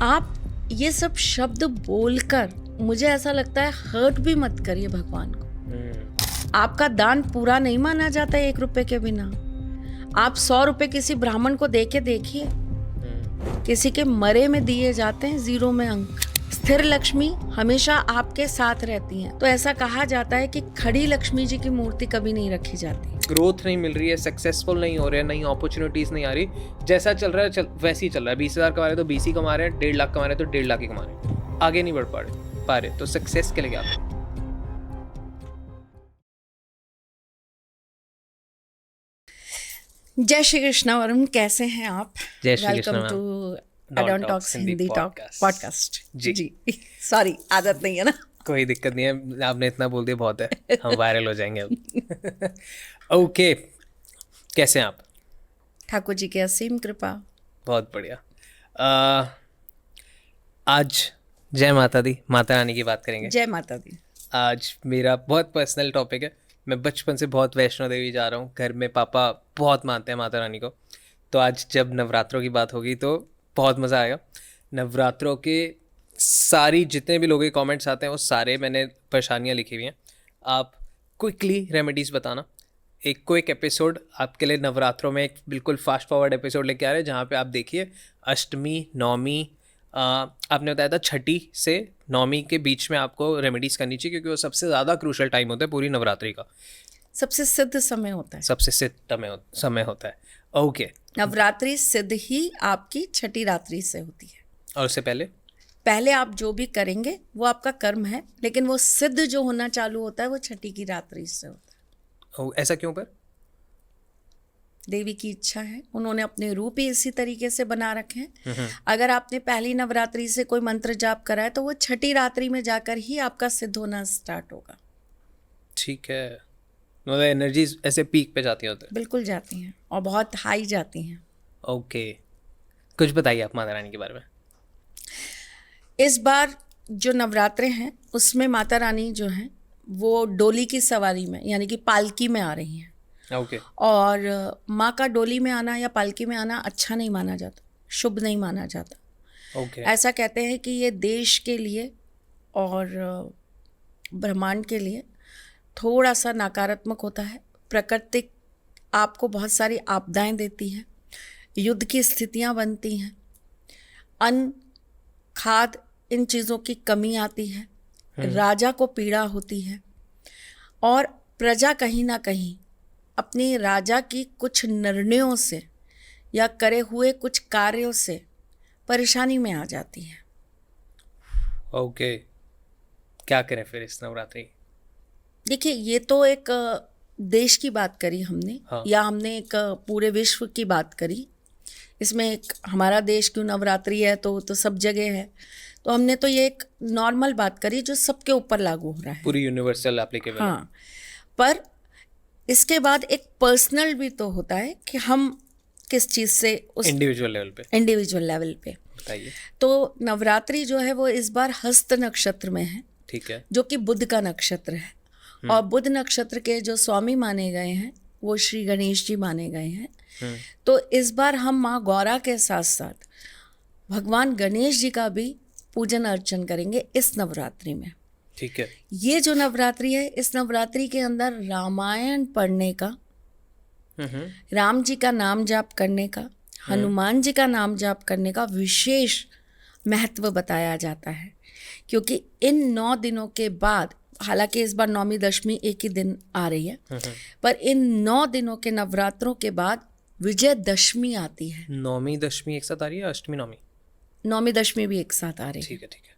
आप ये सब शब्द बोलकर मुझे ऐसा लगता है हर्ट भी मत करिए भगवान को। आपका दान पूरा नहीं माना जाता 1 रुपए के बिना। आप 100 रुपए किसी ब्राह्मण को दे के देखिए, किसी के मरे में दिए जाते हैं 0 में अंक। स्थिर लक्ष्मी हमेशा आपके साथ रहती हैं। तो ऐसा कहा जाता है कि खड़ी लक्ष्मी जी की मूर्ति कभी नहीं रखी जाती। ग्रोथ नहीं मिल रही है, सक्सेसफुल नहीं हो रहे हैं, नई अपॉर्चुनिटीज नहीं आ रही, जैसा चल रहा है वैसे ही चल रहा है। 20,000 कमा रहे तो 20 ही कमा रहे हैं, 1.5 लाख कमा रहे तो 1.5 लाख ही कमा रहे हैं, आगे नहीं बढ़ पा रहे। तो सक्सेस के लिए क्या करें? जय श्री कृष्णा वरुण, कैसे हैं आप? Jai Shri Krishna. Welcome to Don Talks Hindi talk podcast. जी सॉरी, आदत नहीं है ना। कोई दिक्कत नहीं है, आपने इतना बोल दिया बहुत है, हम वायरल हो जाएंगे अब। ओके, कैसे हैं आप? ठाकुर जी की असीम कृपा। बहुत बढ़िया। आज जय माता दी, माता रानी की बात करेंगे। जय माता दी। आज मेरा बहुत पर्सनल टॉपिक है। मैं बचपन से बहुत वैष्णो देवी जा रहा हूँ, घर में पापा बहुत मानते हैं माता रानी को। तो आज जब नवरात्रों की बात होगी तो बहुत मज़ा आएगा। नवरात्रों के सारी जितने भी लोगों के कमेंट्स आते हैं वो सारे मैंने परेशानियाँ लिखी हुई हैं। आप क्विकली रेमेडीज़ बताना। एक क्विक एपिसोड आपके लिए नवरात्रों में, एक बिल्कुल फास्ट फॉरवर्ड एपिसोड लेके आ रहे हैं जहाँ पे आप देखिए अष्टमी, नवमी, आपने बताया था छठी से नवमी के बीच में आपको रेमेडीज़ करनी चाहिए, क्योंकि वो सबसे ज़्यादा क्रूशल टाइम होता है पूरी नवरात्रि का। सबसे सिद्ध समय होता है। सबसे सिद्ध समय होता है। ओके, नवरात्रि सिद्ध ही आपकी छठी रात्रि से होती है। और उससे पहले आप जो भी करेंगे वो आपका कर्म है, लेकिन वो सिद्ध जो होना चालू होता है वो छठी की रात्रि से होता है। ऐसा क्यों? पर देवी की इच्छा है, उन्होंने अपने रूप ही इसी तरीके से बना रखे हैं। अगर आपने पहली नवरात्रि से कोई मंत्र जाप करा है तो वो छठी रात्रि में जाकर ही आपका सिद्ध होना स्टार्ट होगा। ठीक है, मतलब एनर्जीज ऐसे पीक पे जाती होती है? बिल्कुल जाती हैं, और बहुत हाई जाती हैं। ओके, कुछ बताइए आप माता रानी के बारे में। इस बार जो नवरात्रे हैं उसमें माता रानी जो हैं वो डोली की सवारी में, यानी कि पालकी में आ रही हैं। ओके। और माँ का डोली में आना या पालकी में आना अच्छा नहीं माना जाता, शुभ नहीं माना जाता। ओके। ऐसा कहते हैं कि ये देश के लिए और ब्रह्मांड के लिए थोड़ा सा नकारात्मक होता है। प्रकृति आपको बहुत सारी आपदाएं देती है, युद्ध की स्थितियां बनती हैं, अन्न, खाद, इन चीज़ों की कमी आती है, राजा को पीड़ा होती है, और प्रजा कहीं ना कहीं अपनी राजा की कुछ निर्णयों से या करे हुए कुछ कार्यों से परेशानी में आ जाती है। ओके, क्या करें फिर इस नवरात्रि? देखिए, ये तो एक देश की बात करी हमने। हाँ। या हमने एक पूरे विश्व की बात करी। इसमें एक हमारा देश क्यों नवरात्रि है तो सब जगह है, तो हमने तो ये एक नॉर्मल बात करी जो सबके ऊपर लागू हो रहा है, पूरी यूनिवर्सल एप्लीकेबल। हाँ। पर इसके बाद एक पर्सनल भी तो होता है कि हम किस चीज़ से उस इंडिविजुअल लेवल पे बताइए। तो नवरात्रि जो है वो इस बार हस्त नक्षत्र में है। ठीक है। जो कि बुध का नक्षत्र है, और बुध नक्षत्र के जो स्वामी माने गए हैं वो श्री गणेश जी माने गए हैं। तो इस बार हम माँ गौरा के साथ साथ भगवान गणेश जी का भी पूजन अर्चन करेंगे इस नवरात्रि में। ठीक है। ये जो नवरात्रि है, इस नवरात्रि के अंदर रामायण पढ़ने का, राम जी का नाम जाप करने का, हनुमान जी का नाम जाप करने का विशेष महत्व बताया जाता है। क्योंकि इन 9 दिनों के बाद, हालांकि इस बार नौमी दशमी एक ही दिन आ रही है, पर इन 9 दिनों के नवरात्रों के बाद विजयदशमी आती है। नौमी दशमी एक साथ आ रही है? अष्टमी नौमी? नौमी दशमी भी एक साथ आ रही है। ठीक है, ठीक है।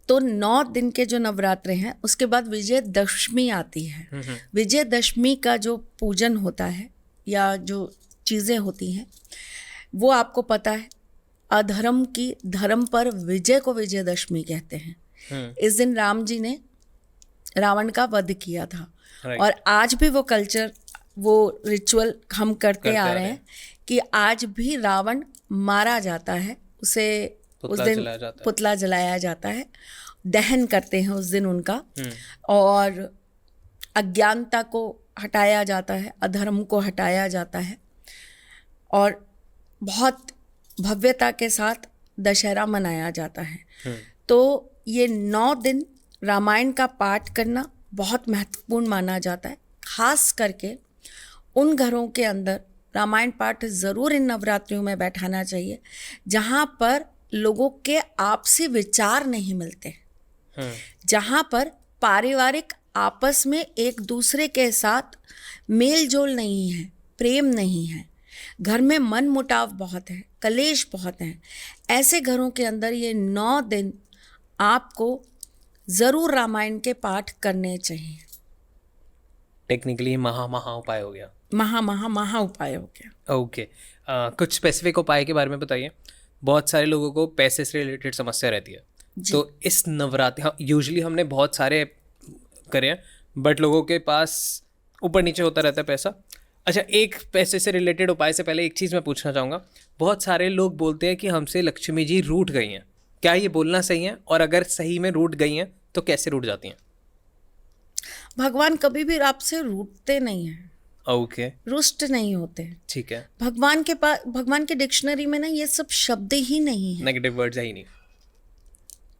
तो 9 दिन के जो नवरात्रे हैं उसके बाद विजयदशमी आती है। विजयदशमी का जो पूजन होता है या जो चीज़ें होती हैं वो आपको पता है, अधर्म की धर्म पर विजय को विजयदशमी कहते हैं। इस दिन राम जी ने रावण का वध किया था। और आज भी वो कल्चर, वो रिचुअल हम करते आ रहे हैं कि आज भी रावण मारा जाता है, उसे उस दिन पुतला जलाया जाता है, दहन करते हैं उस दिन उनका, और अज्ञानता को हटाया जाता है, अधर्म को हटाया जाता है, और बहुत भव्यता के साथ दशहरा मनाया जाता है। तो ये 9 दिन रामायण का पाठ करना बहुत महत्वपूर्ण माना जाता है। खास करके उन घरों के अंदर रामायण पाठ ज़रूर इन नवरात्रियों में बैठाना चाहिए जहाँ पर लोगों के आपसी विचार नहीं मिलते, जहाँ पर पारिवारिक आपस में एक दूसरे के साथ मेल जोल नहीं है, प्रेम नहीं है, घर में मन मुटाव बहुत है, कलेश बहुत है। ऐसे घरों के अंदर ये 9 दिन आपको ज़रूर रामायण के पाठ करने चाहिए। टेक्निकली महा उपाय हो गया। महा उपाय हो गया। ओके। कुछ स्पेसिफिक उपाय के बारे में बताइए। बहुत सारे लोगों को पैसे से रिलेटेड समस्या रहती है, तो इस नवरात्रि यूजुअली हमने बहुत सारे करे हैं, बट लोगों के पास ऊपर नीचे होता रहता है पैसा। अच्छा, एक पैसे से रिलेटेड उपाय से पहले एक चीज़ मैं पूछना चाहूँगा। बहुत सारे लोग बोलते हैं कि हमसे लक्ष्मी जी रूठ गई हैं, क्या ये बोलना सही है? और अगर सही में रूठ गई हैं तो कैसे रूठ जाती हैं? भगवान कभी भी आपसे रूठते नहीं हैं। ओके, रुष्ट नहीं होते। ठीक है। भगवान के पास, भगवान के डिक्शनरी में ना ये सब शब्द ही नहीं है। नेगेटिव वर्ड्स है ही नहीं।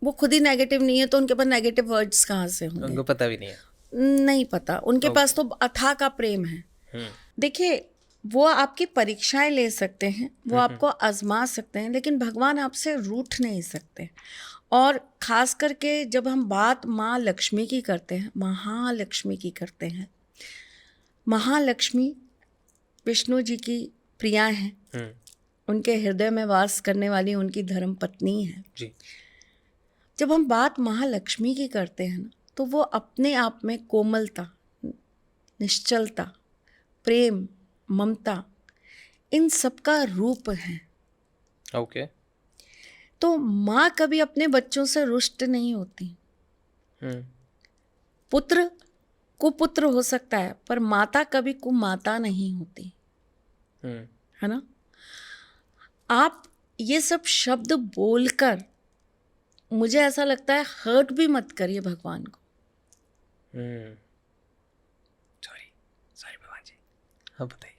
वो खुद ही नेगेटिव नहीं है तो उनके पास नेगेटिव वर्ड्स कहाँ से होंगे? उनको पता भी नहीं है। नहीं पता। उनके पास तो अथाह का प्रेम है। देखिए, वो आपकी परीक्षाएं ले सकते हैं, वो आपको आजमा सकते हैं, लेकिन भगवान आपसे रूठ नहीं सकते। और खास करके जब हम बात माँ लक्ष्मी की करते हैं, महालक्ष्मी की करते हैं, महालक्ष्मी विष्णु जी की प्रिया हैं, उनके हृदय में वास करने वाली उनकी धर्म पत्नी है जी। जब हम बात महालक्ष्मी की करते हैं ना, तो वो अपने आप में कोमलता, निश्चलता, प्रेम, ममता, इन सब का रूप है। ओके। तो माँ कभी अपने बच्चों से रुष्ट नहीं होती। पुत्र कुपुत्र हो सकता है, पर माता कभी कुमाता नहीं होती, है ना। आप ये सब शब्द बोलकर, मुझे ऐसा लगता है, हर्ट भी मत करिए भगवान को। सॉरी भगवान जी। हाँ, बताइए।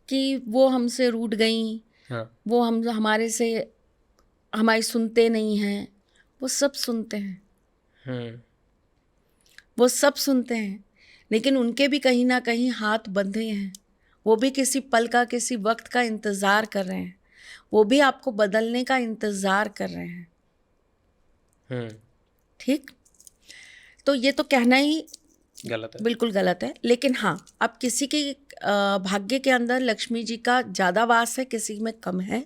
कि वो हमसे रूठ गई, हाँ। वो हमारे से हमारी सुनते नहीं हैं। वो सब सुनते हैं, वो सब सुनते हैं, लेकिन उनके भी कहीं ना कहीं हाथ बंधे हैं। वो भी किसी पल का, किसी वक्त का इंतज़ार कर रहे हैं। वो भी आपको बदलने का इंतज़ार कर रहे हैं। ठीक। तो ये तो कहना ही गलत है, बिल्कुल गलत है। लेकिन हाँ, अब किसी के भाग्य के अंदर लक्ष्मी जी का ज़्यादा वास है, किसी में कम है।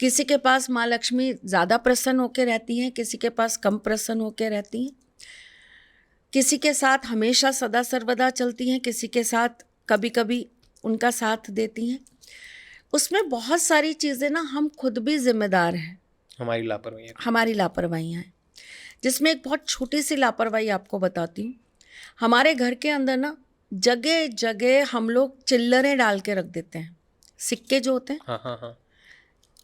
किसी के पास माँ लक्ष्मी ज़्यादा प्रसन्न होकर रहती हैं, किसी के पास कम प्रसन्न होकर रहती हैं। किसी के साथ हमेशा सदा सर्वदा चलती हैं, किसी के साथ कभी कभी उनका साथ देती हैं। उसमें बहुत सारी चीज़ें ना हम खुद भी जिम्मेदार हैं, हमारी लापरवाहियाँ हैं। जिसमें एक बहुत छोटी सी लापरवाही आपको बताती हूँ। हमारे घर के अंदर ना जगह जगह हम लोग चिल्लरें डाल के रख देते हैं, सिक्के जो होते हैं। हाँ।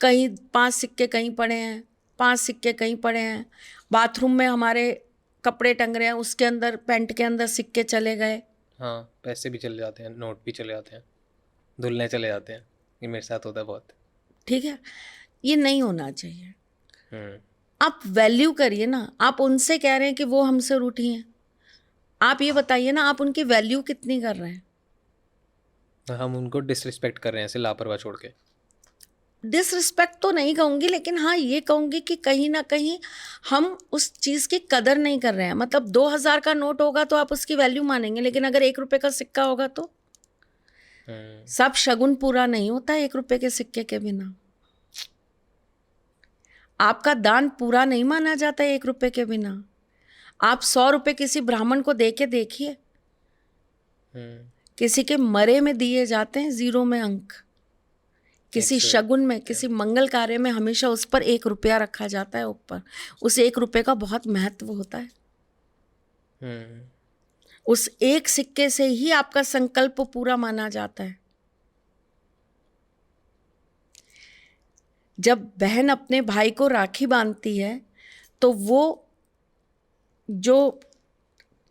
कहीं 5 सिक्के कहीं पड़े हैं, 5 सिक्के कहीं पड़े हैं। बाथरूम में हमारे कपड़े टंग रहे हैं, उसके अंदर, पैंट के अंदर सिक्के चले गए। हाँ, पैसे भी चले जाते हैं, नोट भी चले जाते हैं, धुलने चले जाते हैं। ये मेरे साथ होता है बहुत। ठीक है, ये नहीं होना चाहिए। आप वैल्यू करिए ना। आप उनसे कह रहे हैं कि वो हमसे रूठी हैं, आप ये बताइए ना, आप उनकी वैल्यू कितनी कर रहे हैं? हम उनको डिसरिस्पेक्ट कर रहे हैं ऐसे लापरवाह छोड़ के। डिसरिस्पेक्ट तो नहीं कहूँगी, लेकिन हाँ ये कहूँगी कि कहीं ना कहीं हम उस चीज़ की कदर नहीं कर रहे हैं। मतलब 2000 का नोट होगा तो आप उसकी वैल्यू मानेंगे, लेकिन अगर 1 रुपये का सिक्का होगा तो सब शगुन पूरा नहीं होता 1 रुपये के सिक्के के बिना। आपका दान पूरा नहीं माना जाता 1 रुपये के बिना। आप 100 रुपये किसी ब्राह्मण को दे के देखिए, किसी के मरे में दिए जाते हैं 0 में अंक, किसी शगुन में, किसी मंगल कार्य में हमेशा उस पर 1 रुपया रखा जाता है ऊपर। उस 1 रुपये का बहुत महत्व होता है। उस एक सिक्के से ही आपका संकल्प पूरा माना जाता है। जब बहन अपने भाई को राखी बांधती है तो वो जो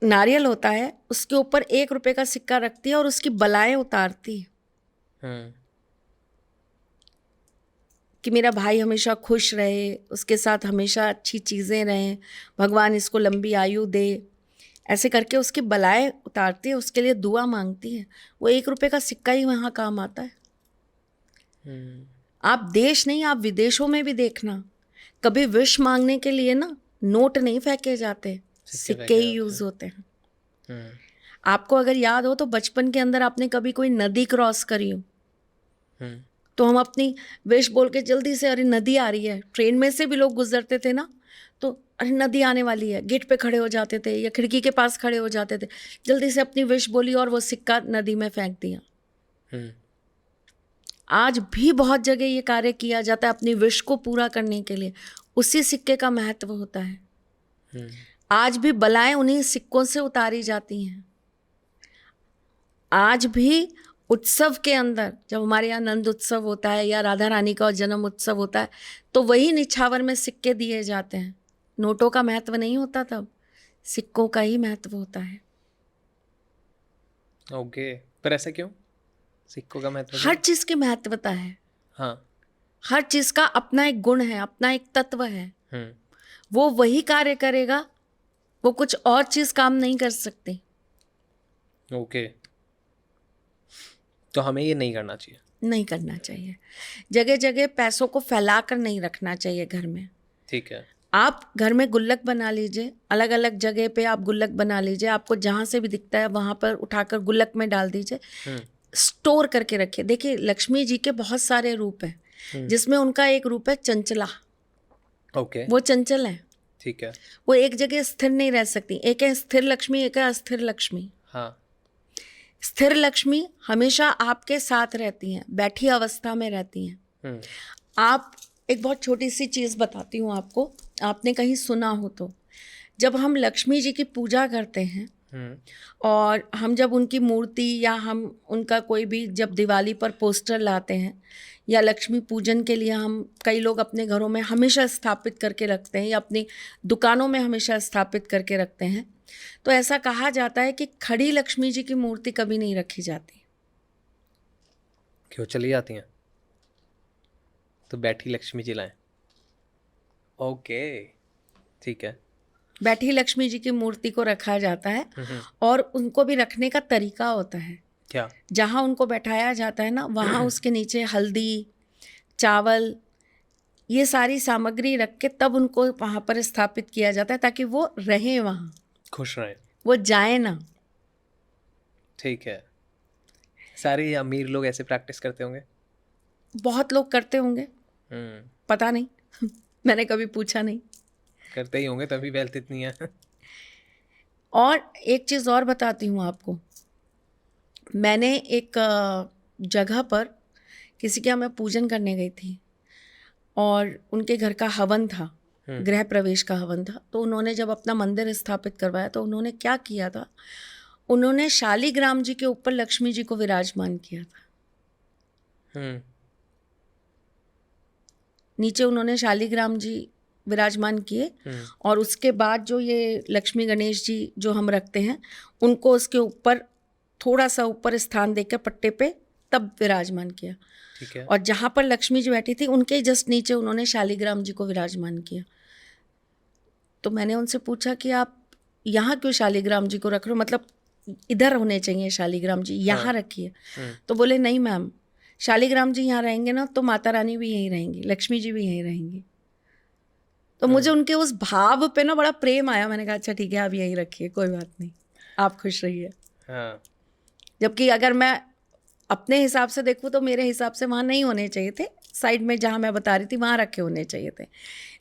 नारियल होता है उसके ऊपर 1 रुपये का सिक्का रखती है और उसकी बलाएं उतारती है। कि मेरा भाई हमेशा खुश रहे, उसके साथ हमेशा अच्छी चीज़ें रहें, भगवान इसको लंबी आयु दे, ऐसे करके उसकी बलाएं उतारती है, उसके लिए दुआ मांगती है। वो 1 रुपए का सिक्का ही वहाँ काम आता है। आप देश नहीं, आप विदेशों में भी देखना, कभी विश मांगने के लिए ना नोट नहीं फेंके जाते, सिक्के ही यूज होते हैं। आपको अगर याद हो तो बचपन के अंदर आपने कभी कोई नदी क्रॉस करी हो, तो हम अपनी विश बोल के जल्दी से, अरे नदी आ रही है, ट्रेन में से भी लोग गुजरते थे ना, तो अरे नदी आने वाली है, गेट पे खड़े हो जाते थे या खिड़की के पास खड़े हो जाते थे, जल्दी से अपनी विश बोली और वो सिक्का नदी में फेंक दिया। आज भी बहुत जगह ये कार्य किया जाता है अपनी विश को पूरा करने के लिए, उसी सिक्के का महत्व होता है। आज भी बलाएं उन्हीं सिक्कों से उतारी जाती हैं। आज भी उत्सव के अंदर, जब हमारे यहाँ नंद उत्सव होता है या राधा रानी का जन्म उत्सव होता है, तो वही निछावर में सिक्के दिए जाते हैं। नोटों का महत्व नहीं होता, तब सिक्कों का ही महत्व होता है। ओके, पर ऐसा क्यों? सिक्कों का महत्व हर चीज की महत्वता है। हाँ, हर चीज का अपना एक गुण है, अपना एक तत्व है। वो वही कार्य करेगा, वो कुछ और चीज काम नहीं कर सकती। ओके, तो हमें ये नहीं करना चाहिए। नहीं करना चाहिए। जगह जगह पैसों को फैला कर नहीं रखना चाहिए घर में। ठीक है। आप घर में गुल्लक बना लीजिए, अलग अलग जगह पे आप गुल्लक बना लीजिए, आपको जहाँ से भी दिखता है वहाँ पर उठाकर गुल्लक में डाल दीजिए, स्टोर करके रखिए। देखिए, लक्ष्मी जी के बहुत सारे रूप हैं, जिसमें उनका एक रूप है चंचला। ओके, वो चंचल है। ठीक है। वो एक जगह स्थिर नहीं रह सकती। एक है स्थिर लक्ष्मी, एक है अस्थिर लक्ष्मी। हाँ। स्थिर लक्ष्मी हमेशा आपके साथ रहती हैं, बैठी अवस्था में रहती हैं। आप, एक बहुत छोटी सी चीज़ बताती हूँ आपको, आपने कहीं सुना हो तो, जब हम लक्ष्मी जी की पूजा करते हैं और हम जब उनकी मूर्ति या हम उनका कोई भी, जब दिवाली पर पोस्टर लाते हैं या लक्ष्मी पूजन के लिए हम, कई लोग अपने घरों में हमेशा स्थापित करके रखते हैं या अपनी दुकानों में हमेशा स्थापित करके रखते हैं, तो ऐसा कहा जाता है कि खड़ी लक्ष्मी जी की मूर्ति कभी नहीं रखी जाती। क्यों? चली जाती हैं? तो बैठी लक्ष्मी जी लाएं। ओके, ठीक है। बैठी लक्ष्मी जी की मूर्ति को रखा जाता है और उनको भी रखने का तरीका होता है। क्या? जहाँ उनको बैठाया जाता है ना, वहाँ उसके नीचे हल्दी, चावल, ये सारी सामग्री रख के तब उनको वहाँ पर स्थापित किया जाता है, ताकि वो रहें वहाँ, खुश रहें, वो जाए ना। ठीक है। सारे अमीर लोग ऐसे प्रैक्टिस करते होंगे? बहुत लोग करते होंगे, पता नहीं मैंने कभी पूछा नहीं। करते ही होंगे, तभी वेल्थ इतनी है। और एक चीज़ और बताती हूँ आपको, मैंने एक जगह पर किसी के यहाँ मैं पूजन करने गई थी और उनके घर का हवन था, गृह प्रवेश का हवन था। तो उन्होंने जब अपना मंदिर स्थापित करवाया तो उन्होंने क्या किया था, उन्होंने शालिग्राम जी के ऊपर लक्ष्मी जी को विराजमान किया था। नीचे उन्होंने शालिग्राम जी विराजमान किए और उसके बाद जो ये लक्ष्मी गणेश जी जो हम रखते हैं, उनको उसके ऊपर थोड़ा सा ऊपर स्थान देकर पट्टे पे तब विराजमान किया। ठीक है। और जहाँ पर लक्ष्मी जी बैठी थी उनके जस्ट नीचे उन्होंने शालिग्राम जी को विराजमान किया। तो मैंने उनसे पूछा कि आप यहाँ क्यों शालिग्राम जी को रख रहे हो, मतलब इधर होने चाहिए शालिग्राम जी, यहाँ रखिए। तो बोले नहीं मैम, शालिग्राम जी यहाँ रहेंगे ना तो माता रानी भी यहीं रहेंगी, लक्ष्मी जी भी यहीं रहेंगी। तो मुझे उनके उस भाव पे ना बड़ा प्रेम आया। मैंने कहा अच्छा ठीक है, आप यहीं रखिए, कोई बात नहीं, आप खुश रहिए। हाँ। जबकि अगर मैं अपने हिसाब से देखूँ तो मेरे हिसाब से वहाँ नहीं होने चाहिए थे, साइड में जहाँ मैं बता रही थी वहाँ रखे होने चाहिए थे।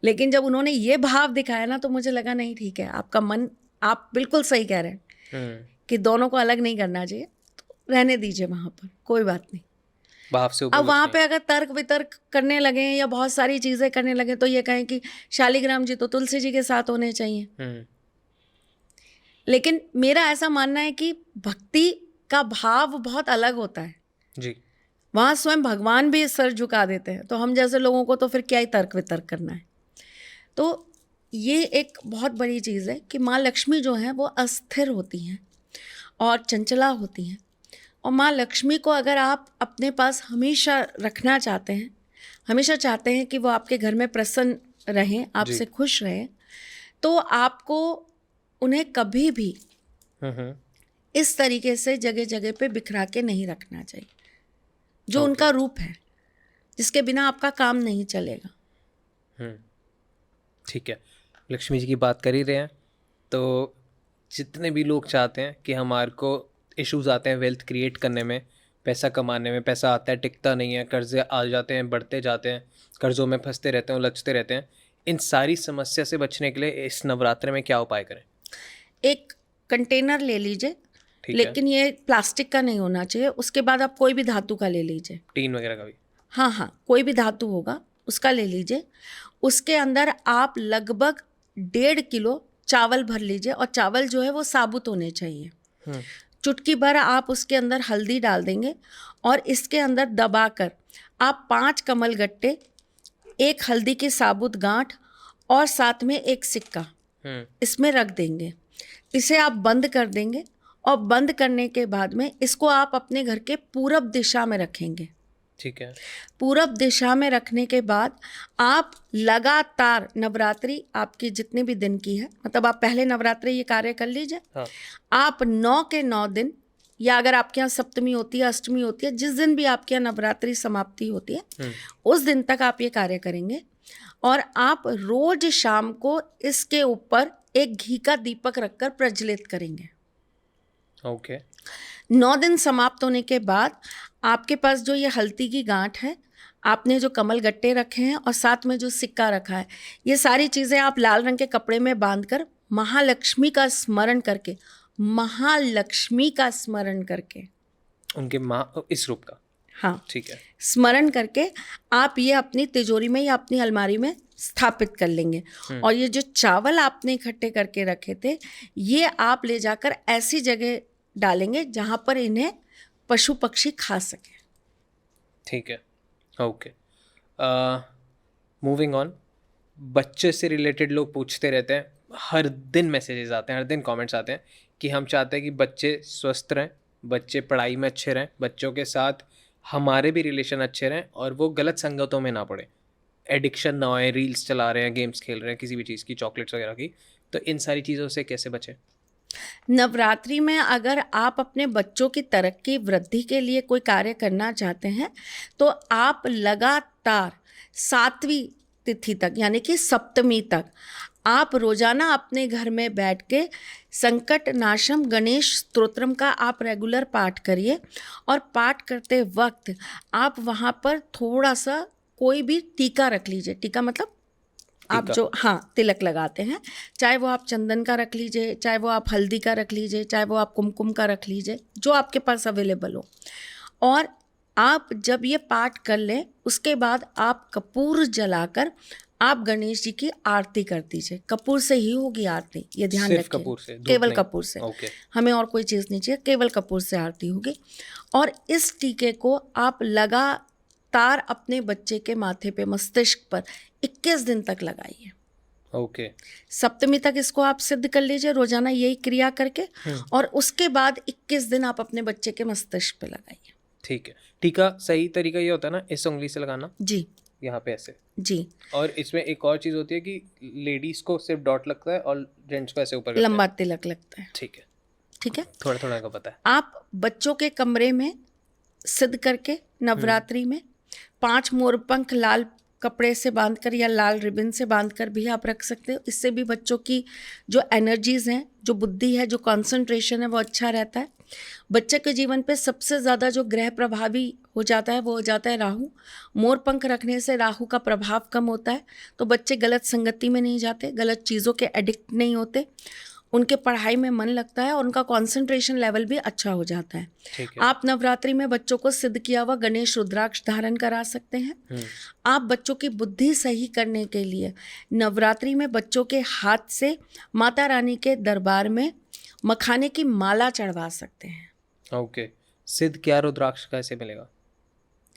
लेकिन जब उन्होंने ये भाव दिखाया ना तो मुझे लगा नहीं ठीक है, आपका मन, आप बिल्कुल सही कह रहे हैं कि दोनों को अलग नहीं करना चाहिए, तो रहने दीजिए वहाँ पर, कोई बात नहीं। भाव से ऊपर अब वहाँ पे अगर तर्क वितर्क करने लगे या बहुत सारी चीज़ें करने लगे तो ये कहें कि शालिग्राम जी तो तुलसी जी के साथ होने चाहिए। लेकिन मेरा ऐसा मानना है कि भक्ति का भाव बहुत अलग होता है जी। वहाँ स्वयं भगवान भी सर झुका देते हैं, तो हम जैसे लोगों को तो फिर क्या ही तर्क वितर्क करना है। तो ये एक बहुत बड़ी चीज़ है कि माँ लक्ष्मी जो हैं वो अस्थिर होती हैं और चंचला होती हैं। और माँ लक्ष्मी को अगर आप अपने पास हमेशा रखना चाहते हैं, हमेशा चाहते हैं कि वो आपके घर में प्रसन्न रहें, आपसे खुश रहें, तो आपको उन्हें कभी भी इस तरीके से जगह जगह पे बिखरा के नहीं रखना चाहिए, जो उनका रूप है, जिसके बिना आपका काम नहीं चलेगा। ठीक है, लक्ष्मी जी की बात कर ही रहे हैं, तो जितने भी लोग चाहते हैं कि हमारे को इश्यूज आते हैं वेल्थ क्रिएट करने में, पैसा कमाने में, पैसा आता है टिकता नहीं है, कर्जे आ जाते हैं, बढ़ते जाते हैं, कर्जों में फंसते रहते हैं, उलझते रहते हैं, इन सारी समस्या से बचने के लिए इस नवरात्रि में क्या उपाय करें? एक कंटेनर ले लीजिए, लेकिन ये प्लास्टिक का नहीं होना चाहिए। उसके बाद आप कोई भी धातु का ले लीजिए, टीन वगैरह का भी, हाँ, कोई भी धातु होगा उसका ले लीजिए। उसके अंदर आप लगभग 1.5 किलो चावल भर लीजिए, और चावल जो है वो साबुत होने चाहिए। चुटकी भर आप उसके अंदर हल्दी डाल देंगे, और इसके अंदर दबाकर आप 5 कमलगट्टे, 1 हल्दी की साबुत गांठ और साथ में 1 सिक्का इसमें रख देंगे। इसे आप बंद कर देंगे, और बंद करने के बाद में इसको आप अपने घर के पूरब दिशा में रखेंगे। ठीक है। पूरब दिशा में रखने के बाद आप लगातार नवरात्रि आपकी जितने भी दिन की है, मतलब आप पहले नवरात्रि ये कार्य कर लीजिए। हाँ। आप 9 के 9 दिन, या अगर आपके यहाँ सप्तमी होती है, अष्टमी होती है, जिस दिन भी आपके यहाँ नवरात्रि समाप्ति होती है, उस दिन तक आप ये कार्य करेंगे। और आप रोज शाम को इसके ऊपर एक घी का दीपक रखकर प्रज्वलित करेंगे। ओके। 9 दिन समाप्त होने के बाद आपके पास जो ये हल्दी की गांठ है, आपने जो कमल गट्टे रखे हैं, और साथ में जो सिक्का रखा है, ये सारी चीज़ें आप लाल रंग के कपड़े में बांधकर महालक्ष्मी का स्मरण करके, महालक्ष्मी का स्मरण करके, उनके माँ इस रूप का, हाँ, ठीक है, स्मरण करके आप ये अपनी तिजोरी में या अपनी अलमारी में स्थापित कर लेंगे। और ये जो चावल आपने इकट्ठे करके रखे थे, ये आप ले जाकर ऐसी जगह डालेंगे जहाँ पर इन्हें पशु पक्षी खा सके। ठीक है, ओके। मूविंग ऑन, बच्चे से रिलेटेड लोग पूछते रहते हैं, हर दिन मैसेजेस आते हैं, हर दिन कमेंट्स आते हैं कि हम चाहते हैं कि बच्चे स्वस्थ रहें, बच्चे पढ़ाई में अच्छे रहें, बच्चों के साथ हमारे भी रिलेशन अच्छे रहें, और वो गलत संगतों में ना पड़े, एडिक्शन ना होए, रील्स चला रहे हैं, गेम्स खेल रहे हैं, किसी भी चीज़ की, चॉकलेट्स वगैरह की, तो इन सारी चीज़ों से कैसे बचें? नवरात्रि में अगर आप अपने बच्चों की तरक्की वृद्धि के लिए कोई कार्य करना चाहते हैं, तो आप लगातार 7वीं तिथि तक, यानी कि सप्तमी तक, आप रोजाना अपने घर में बैठ के संकट नाशम गणेश स्तोत्रम का आप रेगुलर पाठ करिए। और पाठ करते वक्त आप वहाँ पर थोड़ा सा कोई भी टीका रख लीजिए। टीका मतलब आप जो, हाँ, तिलक लगाते हैं, चाहे वो आप चंदन का रख लीजिए, चाहे वो आप हल्दी का रख लीजिए, चाहे वो आप कुमकुम का रख लीजिए, जो आपके पास अवेलेबल हो। और आप जब ये पाठ कर लें, उसके बाद आप कपूर जलाकर आप गणेश जी की आरती कर दीजिए। कपूर से ही होगी आरती, ये ध्यान रखिए, कपूर से, केवल कपूर से, हमें और कोई चीज़ नहीं चाहिए, केवल कपूर से आरती होगी। और इस टीके को आप लगातार अपने बच्चे के माथे पे, मस्तिष्क पर 21 दिन तक लगाइए। ओके। सप्तमी तक इसको आप सिद्ध कर लीजिए रोजाना यही क्रिया करके, और उसके बाद 21 दिन आप अपने बच्चे के मस्तिष्क पे लगाइए। ठीक है। टीका सही तरीका ये होता है ना, इस उंगली से लगाना, जी, यहाँ पे ऐसे जी। और इसमें एक और चीज़ होती है कि लेडीज को सिर्फ डॉट लगता है और जेंट्स को ऐसे ऊपर लंबा तिलक लगता है। ठीक है, ठीक है, थोड़ा थोड़ा का पता है। आप बच्चों के कमरे में सिद्ध करके नवरात्रि में 5 मोरपंख लाल कपड़े से बांधकर या लाल रिबन से बांधकर भी आप रख सकते हो। इससे भी बच्चों की जो एनर्जीज हैं, जो बुद्धि है, जो कंसंट्रेशन है, वो अच्छा रहता है। बच्चे के जीवन पे सबसे ज़्यादा जो ग्रह प्रभावी हो जाता है, वो हो जाता है राहु। मोरपंख रखने से राहु का प्रभाव कम होता है, तो बच्चे गलत संगति में नहीं जाते, गलत चीज़ों के एडिक्ट नहीं होते, उनके पढ़ाई में मन लगता है और उनका कंसंट्रेशन लेवल भी अच्छा हो जाता है। आप नवरात्रि में बच्चों को सिद्ध किया हुआ गणेश रुद्राक्ष धारण करा सकते हैं। आप बच्चों की बुद्धि सही करने के लिए नवरात्रि में बच्चों के हाथ से माता रानी के दरबार में मखाने की माला चढ़वा सकते हैं। ओके। सिद्ध किया रुद्राक्ष कैसे मिलेगा?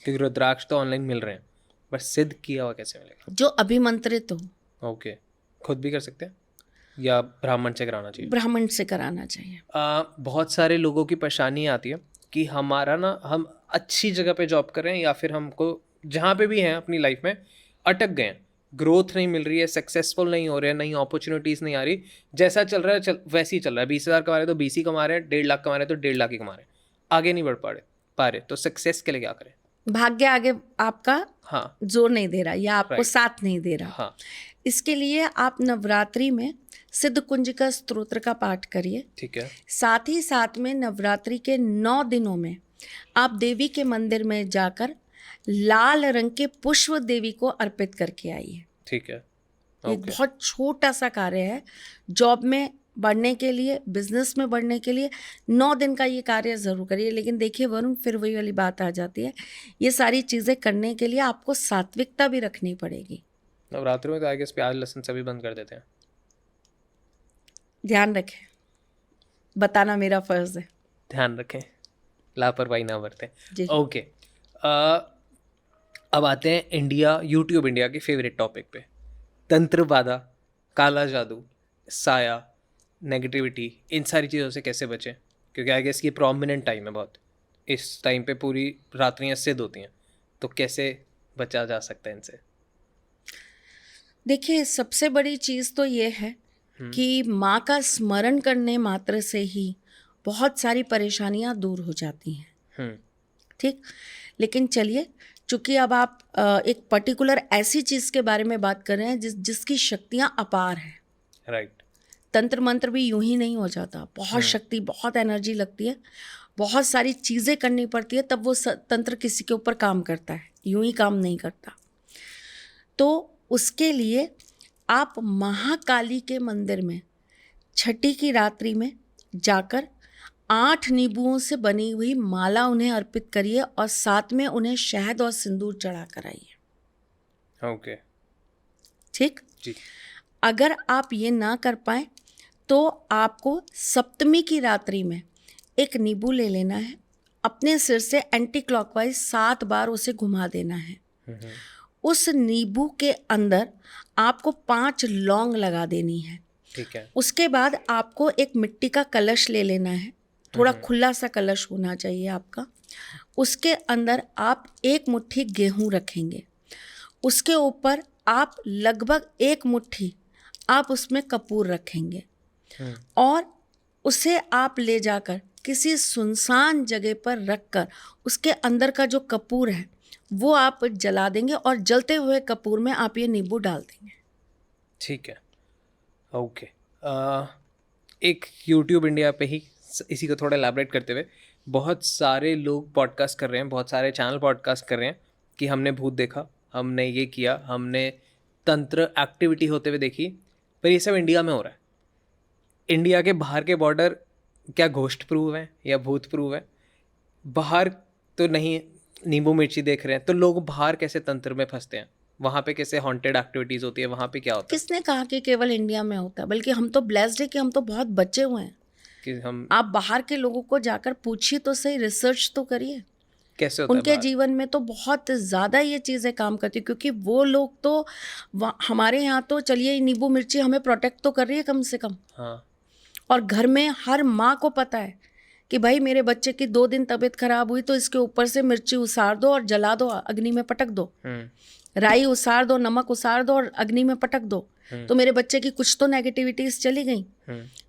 क्योंकि रुद्राक्ष तो ऑनलाइन मिल रहे हैं, बट सिद्ध किया हुआ कैसे मिलेगा? जो अभिमंत्रित हो। ओके। खुद भी कर सकते हैं या ब्राह्मण से कराना चाहिए? ब्राह्मण से कराना चाहिए। बहुत सारे लोगों की परेशानी आती है कि हमारा ना, हम अच्छी जगह पे जॉब कर रहे हैं या फिर हमको जहाँ पे भी हैं अपनी लाइफ में अटक गए हैं, ग्रोथ नहीं मिल रही है, सक्सेसफुल नहीं हो रहे हैं, नई अपॉर्चुनिटीज़ नहीं आ रही, जैसा चल रहा है वैसे ही चल रहा है। 20,000 कमा रहे तो 20 ही कमा रहे हैं, 1.5 लाख कमा रहे तो 1.5 लाख ही कमा रहे हैं, आगे नहीं बढ़ पा रहे। तो सक्सेस के लिए क्या करें? भाग्य आगे आपका हाँ, जोर नहीं दे रहा या आपको Right. साथ नहीं दे रहा। हाँ, इसके लिए आप नवरात्रि में सिद्ध कुंज का स्तोत्र का पाठ करिए। ठीक है, साथ ही साथ में नवरात्रि के 9 दिनों में आप देवी के मंदिर में जाकर लाल रंग के पुष्प देवी को अर्पित करके आइए। ठीक है, ये ओके, बहुत छोटा सा कार्य है। जॉब में बढ़ने के लिए, बिजनेस में बढ़ने के लिए 9 दिन का ये कार्य ज़रूर करिए। लेकिन देखिए वरुण, फिर वही वाली बात आ जाती है, ये सारी चीज़ें करने के लिए आपको सात्विकता भी रखनी पड़ेगी। नवरात्रि में तो आई गेस प्याज लहसुन सभी बंद कर देते हैं। ध्यान रखें, बताना मेरा फर्ज है। ध्यान रखें, लापरवाही ना बरतें। जी। ओके, अब आते हैं इंडिया, यूट्यूब इंडिया के फेवरेट टॉपिक पे, तंत्र बाधा, काला जादू, साया, नेगेटिविटी, इन सारी चीज़ों से कैसे बचें? क्योंकि आई गेस ये प्रोमिनेंट टाइम है बहुत, इस टाइम पे पूरी रात्रियाँ सिद्ध होती हैं, तो कैसे बचा जा सकता है इनसे? देखिए सबसे बड़ी चीज़ तो ये है कि माँ का स्मरण करने मात्र से ही बहुत सारी परेशानियाँ दूर हो जाती हैं। हम्म, ठीक, लेकिन चलिए, चूंकि अब आप एक पर्टिकुलर ऐसी चीज़ के बारे में बात कर रहे हैं जिसकी शक्तियाँ अपार हैं। राइट, तंत्र मंत्र भी यूं ही नहीं हो जाता, बहुत शक्ति, बहुत एनर्जी लगती है, बहुत सारी चीज़ें करनी पड़ती है, तब वो तंत्र किसी के ऊपर काम करता है, यूं ही काम नहीं करता। तो उसके लिए आप महाकाली के मंदिर में छठी की रात्रि में जाकर 8 नींबुओं से बनी हुई माला उन्हें अर्पित करिए और साथ में उन्हें शहद और सिंदूर चढ़ा कर आइए। ओके, ठीक, जी, अगर आप ये ना कर पाए तो आपको सप्तमी की रात्रि में एक नींबू ले लेना है, अपने सिर से एंटी क्लॉकवाइज 7 बार उसे घुमा देना है। उस नींबू के अंदर आपको 5 लौंग लगा देनी है। ठीक है, उसके बाद आपको एक मिट्टी का कलश ले लेना है, थोड़ा खुला सा कलश होना चाहिए आपका। उसके अंदर आप 1 मुट्ठी गेहूं रखेंगे, उसके ऊपर आप लगभग 1 मुट्ठी आप उसमें कपूर रखेंगे और उसे आप ले जाकर किसी सुनसान जगह पर रखकर उसके अंदर का जो कपूर है वो आप जला देंगे और जलते हुए कपूर में आप ये नींबू डाल देंगे। ठीक है, ओके। एक यूट्यूब इंडिया पे ही इसी को थोड़ा एलैबोरेट करते हुए, बहुत सारे लोग पॉडकास्ट कर रहे हैं, बहुत सारे चैनल पॉडकास्ट कर रहे हैं कि हमने भूत देखा, हमने ये किया, हमने तंत्र एक्टिविटी होते हुए देखी, पर ये सब इंडिया में हो रहा है। इंडिया के बाहर के बॉर्डर क्या घोस्ट प्रूव है या भूत प्रूव है? बाहर तो नहीं, नींबू मिर्ची देख रहे हैं, तो लोग बाहर कैसे तंत्र में फंसते हैं? वहाँ पे कैसे हॉन्टेड एक्टिविटीज़ होती है? वहाँ पे क्या होता है? किसने कहा कि केवल इंडिया में होता है? बल्कि हम तो ब्लेस्ड है कि हम तो बहुत बचे हुए हैं। कि हम आप बाहर के लोगों को जाकर पूछिए तो सही, रिसर्च तो करिए। कैसे होता है उनके बाहर? जीवन में तो बहुत ज़्यादा ये चीज़ें काम करती, क्योंकि वो लोग तो हमारे यहाँ तो चलिए नींबू मिर्ची हमें प्रोटेक्ट तो कर रही है कम से कम, हाँ, और घर में हर माँ को पता है कि भाई मेरे बच्चे की 2 दिन तबीयत खराब हुई तो इसके ऊपर से मिर्ची उसार दो और जला दो, अग्नि में पटक दो, राई उसार दो, नमक उसार दो और अग्नि में पटक दो, तो मेरे बच्चे की कुछ तो नेगेटिविटीज चली गई।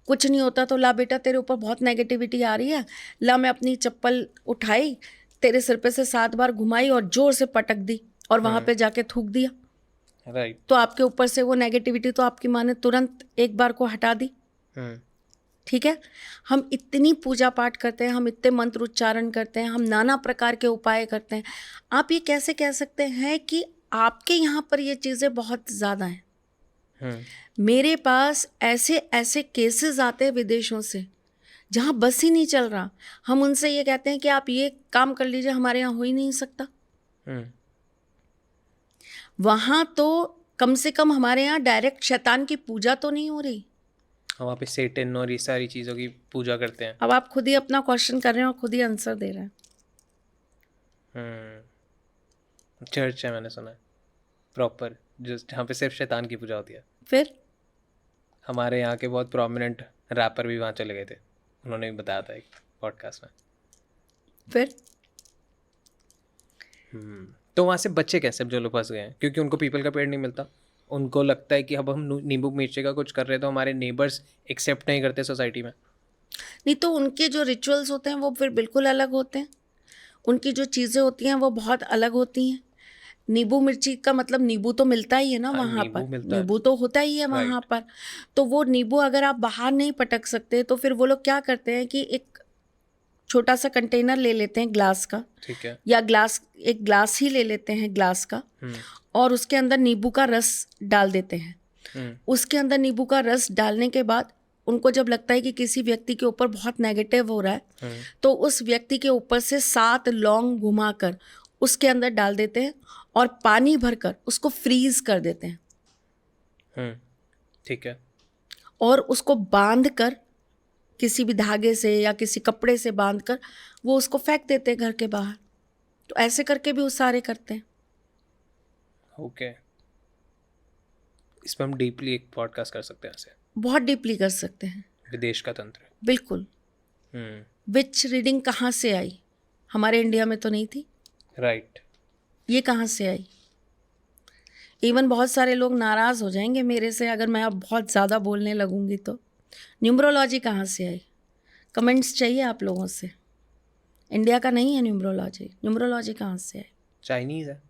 कुछ नहीं होता तो ला बेटा तेरे ऊपर बहुत नेगेटिविटी आ रही है, ला मैं अपनी चप्पल उठाई, तेरे सिर पे से 7 बार घुमाई और जोर से पटक दी और वहां पे जाके थूक दिया, राइट, तो आपके ऊपर से वो नेगेटिविटी तो आपकी माँ ने तुरंत एक बार को हटा दी। ठीक है, हम इतनी पूजा पाठ करते हैं, हम इतने मंत्र उच्चारण करते हैं, हम नाना प्रकार के उपाय करते हैं, आप ये कैसे कह सकते हैं कि आपके यहाँ पर ये चीज़ें बहुत ज़्यादा हैं? मेरे पास ऐसे ऐसे केसेस आते हैं विदेशों से जहाँ बस ही नहीं चल रहा, हम उनसे ये कहते हैं कि आप ये काम कर लीजिए, हमारे यहाँ हो ही नहीं सकता। वहाँ तो कम से कम हमारे यहाँ डायरेक्ट शैतान की पूजा तो नहीं हो रही, वहाँ पे सेटन और ये सारी चीज़ों की पूजा करते हैं। अब आप खुद ही अपना क्वेश्चन कर रहे हैं और खुद ही आंसर दे रहे हैं। चर्च है, मैंने सुना है प्रॉपर, जहाँ पे सिर्फ शैतान की पूजा होती है। फिर हमारे यहाँ के बहुत प्रोमिनेंट रैपर भी वहाँ चले गए थे, उन्होंने भी बताया था एक पॉडकास्ट में। फिर तो वहाँ से बच्चे कैसे जो लोग फंस गए हैं, क्योंकि उनको पीपल का पेड़ नहीं मिलता, उनको लगता है कि अब हम नींबू मिर्ची का कुछ कर रहे हैं तो हमारे नेबर्स एक्सेप्ट नहीं करते सोसाइटी में। नहीं तो उनके जो रिचुअल्स होते हैं वो फिर बिल्कुल अलग होते हैं, उनकी जो चीज़ें होती हैं वो बहुत अलग होती हैं। नींबू मिर्ची का मतलब नींबू तो मिलता ही है ना हाँ, वहाँ नींबू पर, मिलता है। नींबू तो होता ही है वहाँ पर। तो वो नींबू अगर आप बाहर नहीं पटक सकते तो फिर वो लोग क्या करते हैं कि एक छोटा सा कंटेनर ले लेते हैं ग्लास का, ठीक है। या एक ग्लास ही ले लेते हैं ग्लास का, और उसके अंदर नींबू का रस डाल देते हैं। उसके अंदर नींबू का रस डालने के बाद उनको जब लगता है कि किसी व्यक्ति के ऊपर बहुत नेगेटिव हो रहा है तो उस व्यक्ति के ऊपर से 7 लौंग घुमाकर उसके अंदर डाल देते हैं और पानी भरकर उसको फ्रीज कर देते हैं। ठीक है। और उसको बांध कर किसी भी धागे से या किसी कपड़े से बांध कर वो उसको फेंक देते हैं घर के बाहर। तो ऐसे करके भी उसारे करते हैं। ओके, इस पर हम डीपली एक पॉडकास्ट कर सकते हैं ऐसे। बहुत डीपली कर सकते हैं। विदेश का तंत्र। बिल्कुल। विच रीडिंग कहाँ से आई? हमारे इंडिया में तो नहीं थी। राइट। ये कहाँ से आई? इवन बहुत सारे लोग नाराज़ हो जाएंगे मेरे से अगर मैं अब बहुत ज़्यादा बोलने लगूंगी तो। न्यूमरोलॉजी कहाँ से आई? कमेंट्स चाहिए आप लोगों से। इंडिया का नहीं है न्यूमरोलॉजी। न्यूमरोलॉजी कहाँ से आई? चाइनीज़ है।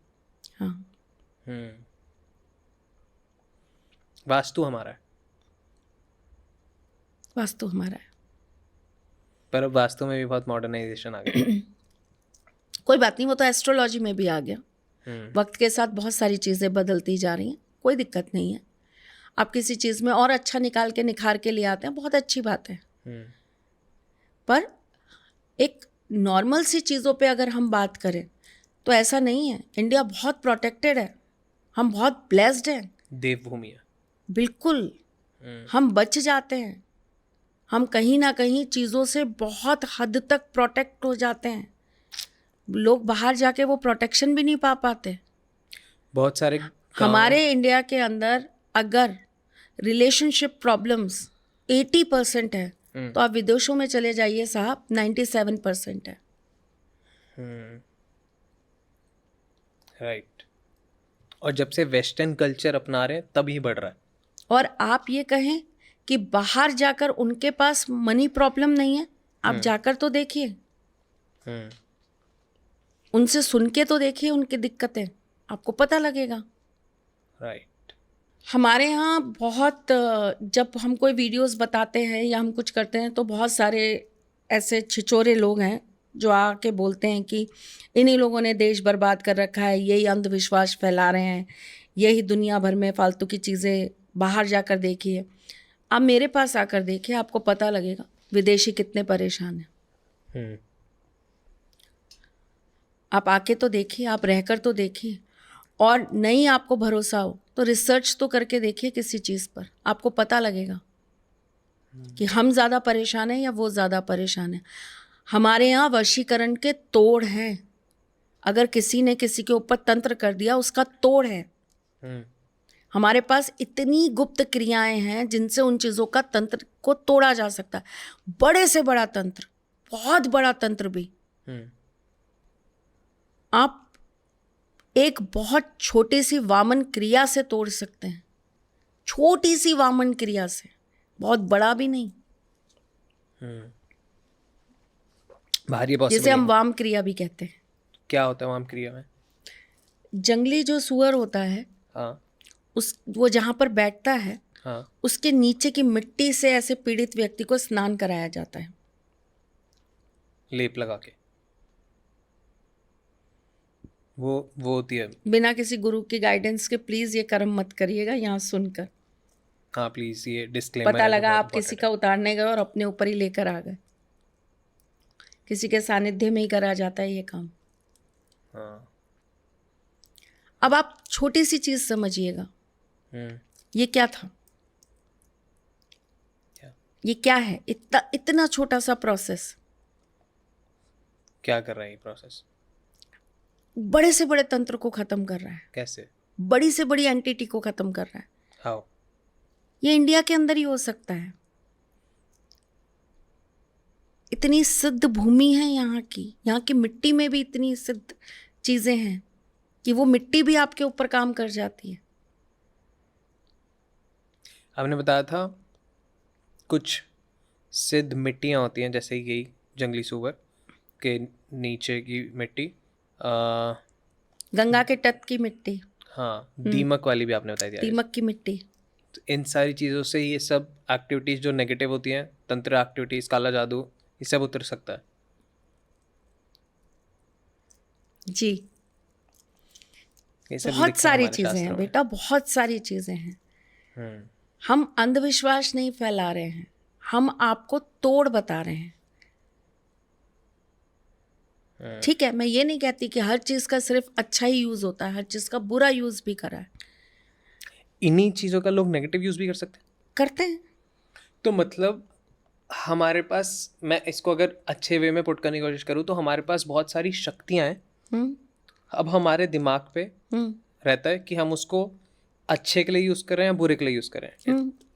हाँ। वास्तु हमारा है। वास्तु हमारा है। पर अब वास्तु में भी बहुत मॉडर्नाइजेशन आ गया। कोई बात नहीं, वो तो एस्ट्रोलॉजी में भी आ गया। वक्त के साथ बहुत सारी चीज़ें बदलती जा रही हैं, कोई दिक्कत नहीं है। आप किसी चीज़ में और अच्छा निकाल के निखार के लिए आते हैं, बहुत अच्छी बात है। पर एक नॉर्मल सी चीज़ों पे अगर हम बात करें तो ऐसा नहीं है। इंडिया बहुत प्रोटेक्टेड है, हम बहुत ब्लेस्ड हैं। देवभूमि है। बिल्कुल। हम बच जाते हैं, हम कहीं ना कहीं चीज़ों से बहुत हद तक प्रोटेक्ट हो जाते हैं। लोग बाहर जाके वो प्रोटेक्शन भी नहीं पा पाते। बहुत सारे हमारे इंडिया के अंदर अगर रिलेशनशिप प्रॉब्लम्स 80% है तो आप विदेशों में चले जाइए साहब, 97% है। राइट। और जब से वेस्टर्न कल्चर अपना रहे हैं तब ही बढ़ रहा है। और आप ये कहें कि बाहर जाकर उनके पास मनी प्रॉब्लम नहीं है, आप जाकर तो देखिए, उनसे सुन के तो देखिए उनकी दिक्कतें, आपको पता लगेगा। राइट। हमारे यहाँ बहुत जब हम कोई वीडियोस बताते हैं या हम कुछ करते हैं तो बहुत सारे ऐसे छिचोरे लोग हैं जो आके बोलते हैं कि इन्हीं लोगों ने देश बर्बाद कर रखा है, यही अंधविश्वास फैला रहे हैं, यही दुनिया भर में फालतू की चीज़ें। बाहर जाकर देखिए, आप मेरे पास आकर देखिए, आपको पता लगेगा विदेशी कितने परेशान हैं। आप आके तो देखिए, आप रहकर तो देखिए, और नहीं आपको भरोसा हो तो रिसर्च तो करके देखिए किसी चीज़ पर, आपको पता लगेगा कि हम ज़्यादा परेशान हैं या वो ज़्यादा परेशान है। हमारे यहाँ वशीकरण के तोड़ हैं। अगर किसी ने किसी के ऊपर तंत्र कर दिया उसका तोड़ है। हमारे पास इतनी गुप्त क्रियाएं हैं जिनसे उन चीज़ों का तंत्र को तोड़ा जा सकता है। बड़े से बड़ा तंत्र, बहुत बड़ा तंत्र भी आप एक बहुत छोटी सी वामन क्रिया से तोड़ सकते हैं। छोटी सी वामन क्रिया से, बहुत बड़ा भी नहीं। जिसे हम वाम क्रिया भी कहते हैं। क्या होता है वाम क्रिया में? जंगली जो सुअर होता है, हाँ, वो जहाँ पर बैठता है, हाँ, उसके नीचे की मिट्टी से ऐसे पीड़ित व्यक्ति को स्नान कराया जाता है, लेप लगा के। वो होती है। बिना किसी गुरु की गाइडेंस के प्लीज ये कर्म मत करिएगा यहाँ सुनकर। हाँ प्लीज, ये डिस्क्लेमर। पता लगा आप किसी का उतारने गए और अपने ऊपर ही लेकर आ गए। किसी के सानिध्य में ही करा जाता है ये काम। हाँ। अब आप छोटी सी चीज समझिएगा, ये क्या था, ये क्या है? इतना छोटा सा प्रोसेस क्या कर रहा है ये प्रोसेस? बड़े से बड़े तंत्र को खत्म कर रहा है। कैसे? बड़ी से बड़ी एंटिटी को खत्म कर रहा है। हाउ? ये इंडिया के अंदर ही हो सकता है। इतनी सिद्ध भूमि है यहाँ की मिट्टी में भी इतनी सिद्ध चीजें हैं कि वो मिट्टी भी आपके ऊपर काम कर जाती है। आपने बताया था कुछ सिद्ध मिट्टियाँ होती हैं, जैसे यही जंगली सुअर के नीचे की मिट्टी, गंगा के तट की मिट्टी, हाँ, दीमक वाली भी आपने बताई थी। दीमक की मिट्टी। तो इन सारी चीज़ों से ये सब एक्टिविटीज़ जो नेगेटिव होती हैं, तंत्र एक्टिविटीज़, काला जादू, ये सब उतर सकता है। जी, ये सब बहुत लिखा है सारी हमारे चीजें हैं शास्त्रों में। बेटा, बहुत सारी चीजें हैं। हम्म, हम अंधविश्वास नहीं फैला रहे हैं, हम आपको तोड़ बता रहे हैं। ठीक है, मैं ये नहीं कहती कि हर चीज का सिर्फ अच्छा ही यूज होता है, हर चीज का बुरा यूज भी करा है, इन्हीं चीज़ों का लोग नेगेटिव यूज़ भी कर सकते हैं। करते हैं। तो मतलब हमारे पास, मैं इसको अगर अच्छे वे में पुट करने की कोशिश करूँ, तो हमारे पास बहुत सारी शक्तियाँ हैं। हम्म अब हमारे दिमाग पे हम्म रहता है कि हम उसको अच्छे के लिए यूज़ करें या बुरे के लिए यूज़ करें।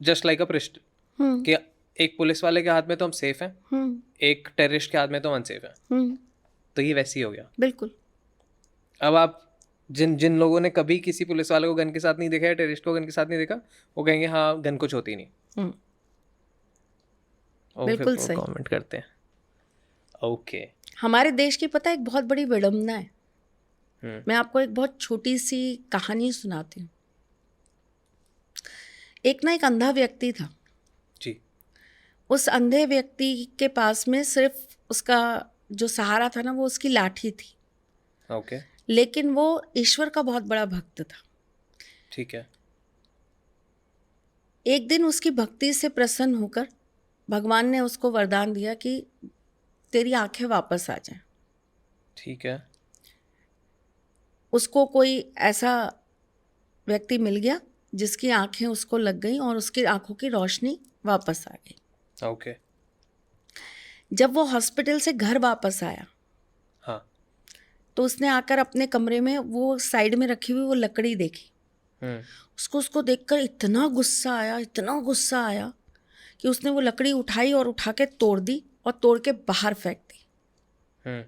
जस्ट लाइक अ पिस्टल, हम्म कि एक पुलिस वाले के हाथ में तो हम सेफ हैं, हम्म एक टेररिस्ट के हाथ में तो हम अनसेफ हैं। हम्म तो ये वैसे ही हो गया। बिल्कुल। अब आप जिन जिन लोगों ने कभी किसी पुलिस वाले को गन के साथ नहीं देखा या टेररिस्ट को गन के साथ नहीं देखा, वो कहेंगे हाँ गन कुछ होती नहीं, हम्म और फिर बिल्कुल वो सही। कमेंट करते हैं। ओके। हमारे देश की पता है एक बहुत बड़ी विडंबना है। हम्म, मैं आपको एक बहुत छोटी सी कहानी सुनाती हूँ। एक अंधा व्यक्ति था। जी। उस अंधे व्यक्ति के पास में सिर्फ उसका जो सहारा था ना, वो उसकी लाठी थी। ओके। लेकिन वो ईश्वर का बहुत बड़ा भक्त था। ठीक है। एक दिन उसकी भक्ति से प्रसन्न होकर भगवान ने उसको वरदान दिया कि तेरी आंखें वापस आ जाएं। ठीक है। उसको कोई ऐसा व्यक्ति मिल गया जिसकी आंखें उसको लग गई और उसकी आंखों की रोशनी वापस आ गई। ओके। जब वो हॉस्पिटल से घर वापस आया हाँ। तो उसने आकर अपने कमरे में वो साइड में रखी हुई वो लकड़ी देखी। उसको देखकर इतना गुस्सा आया, इतना गुस्सा आया कि उसने वो लकड़ी उठाई और उठा के तोड़ दी और तोड़ के बाहर फेंक दी।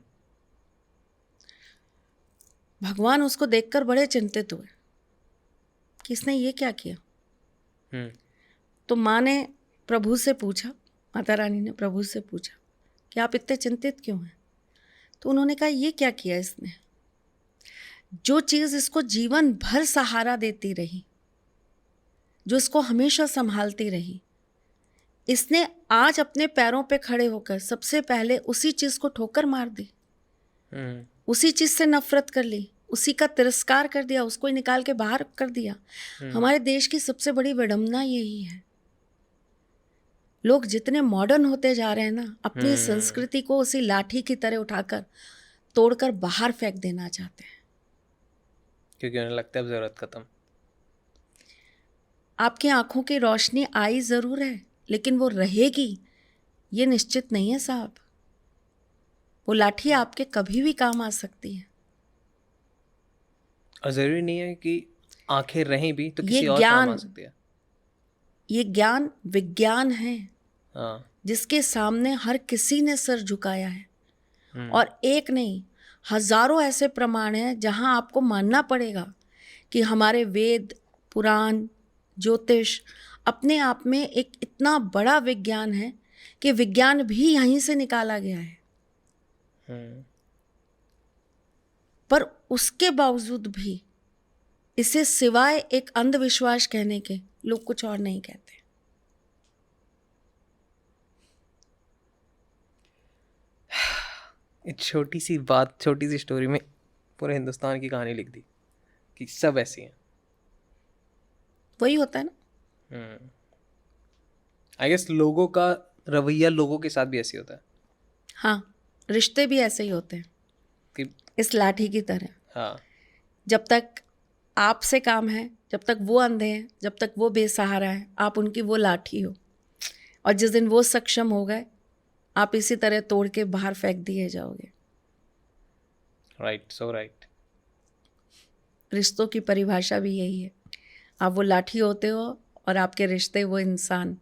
भगवान उसको देखकर बड़े चिंतित हुए कि इसने ये क्या किया। तो माँ ने प्रभु से पूछा, माता रानी ने प्रभु से पूछा कि आप इतने चिंतित क्यों हैं। तो उन्होंने कहा ये क्या किया इसने, जो चीज़ इसको जीवन भर सहारा देती रही, जो इसको हमेशा संभालती रही, इसने आज अपने पैरों पे खड़े होकर सबसे पहले उसी चीज़ को ठोकर मार दी, उसी चीज़ से नफरत कर ली, उसी का तिरस्कार कर दिया, उसको ही निकाल के बाहर कर दिया। हमारे देश की सबसे बड़ी विडंबना यही है। लोग जितने मॉडर्न होते जा रहे हैं ना, अपनी संस्कृति को उसी लाठी की तरह उठाकर तोड़कर बाहर फेंक देना चाहते हैं, क्योंकि उन्हें लगता है अब ज़रूरत खत्म। आपकी आंखों की रोशनी आई ज़रूर है, लेकिन वो रहेगी ये निश्चित नहीं है साहब। वो लाठी आपके कभी भी काम आ सकती है। और ज़रूरी नहीं है कि आंखें रहें भी तो ये किसी और काम आ सकती है। ये ज्ञान विज्ञान है हाँ। जिसके सामने हर किसी ने सर झुकाया है। और एक नहीं, हजारों ऐसे प्रमाण हैं जहां आपको मानना पड़ेगा कि हमारे वेद, पुराण, ज्योतिष अपने आप में एक इतना बड़ा विज्ञान है कि विज्ञान भी यहीं से निकाला गया है। पर उसके बावजूद भी इसे सिवाय एक अंधविश्वास कहने के लोग कुछ और नहीं कहते। एक छोटी सी बात, छोटी सी स्टोरी में पूरे हिंदुस्तान की कहानी लिख दी कि सब ऐसी हैं। वही होता है ना। आई गेस लोगों का रवैया लोगों के साथ भी ऐसे होता है। हाँ, रिश्ते भी ऐसे ही होते हैं कि इस लाठी की तरह। हाँ, जब तक आपसे काम है, जब तक वो अंधे हैं, जब तक वो बेसहारा है, आप उनकी वो लाठी हो। और जिस दिन वो सक्षम हो गए, आप इसी तरह तोड़ के बाहर फेंक दिए जाओगे। राइट, सो राइट। रिश्तों की परिभाषा भी यही है। आप वो लाठी होते हो और आपके रिश्ते वो इंसान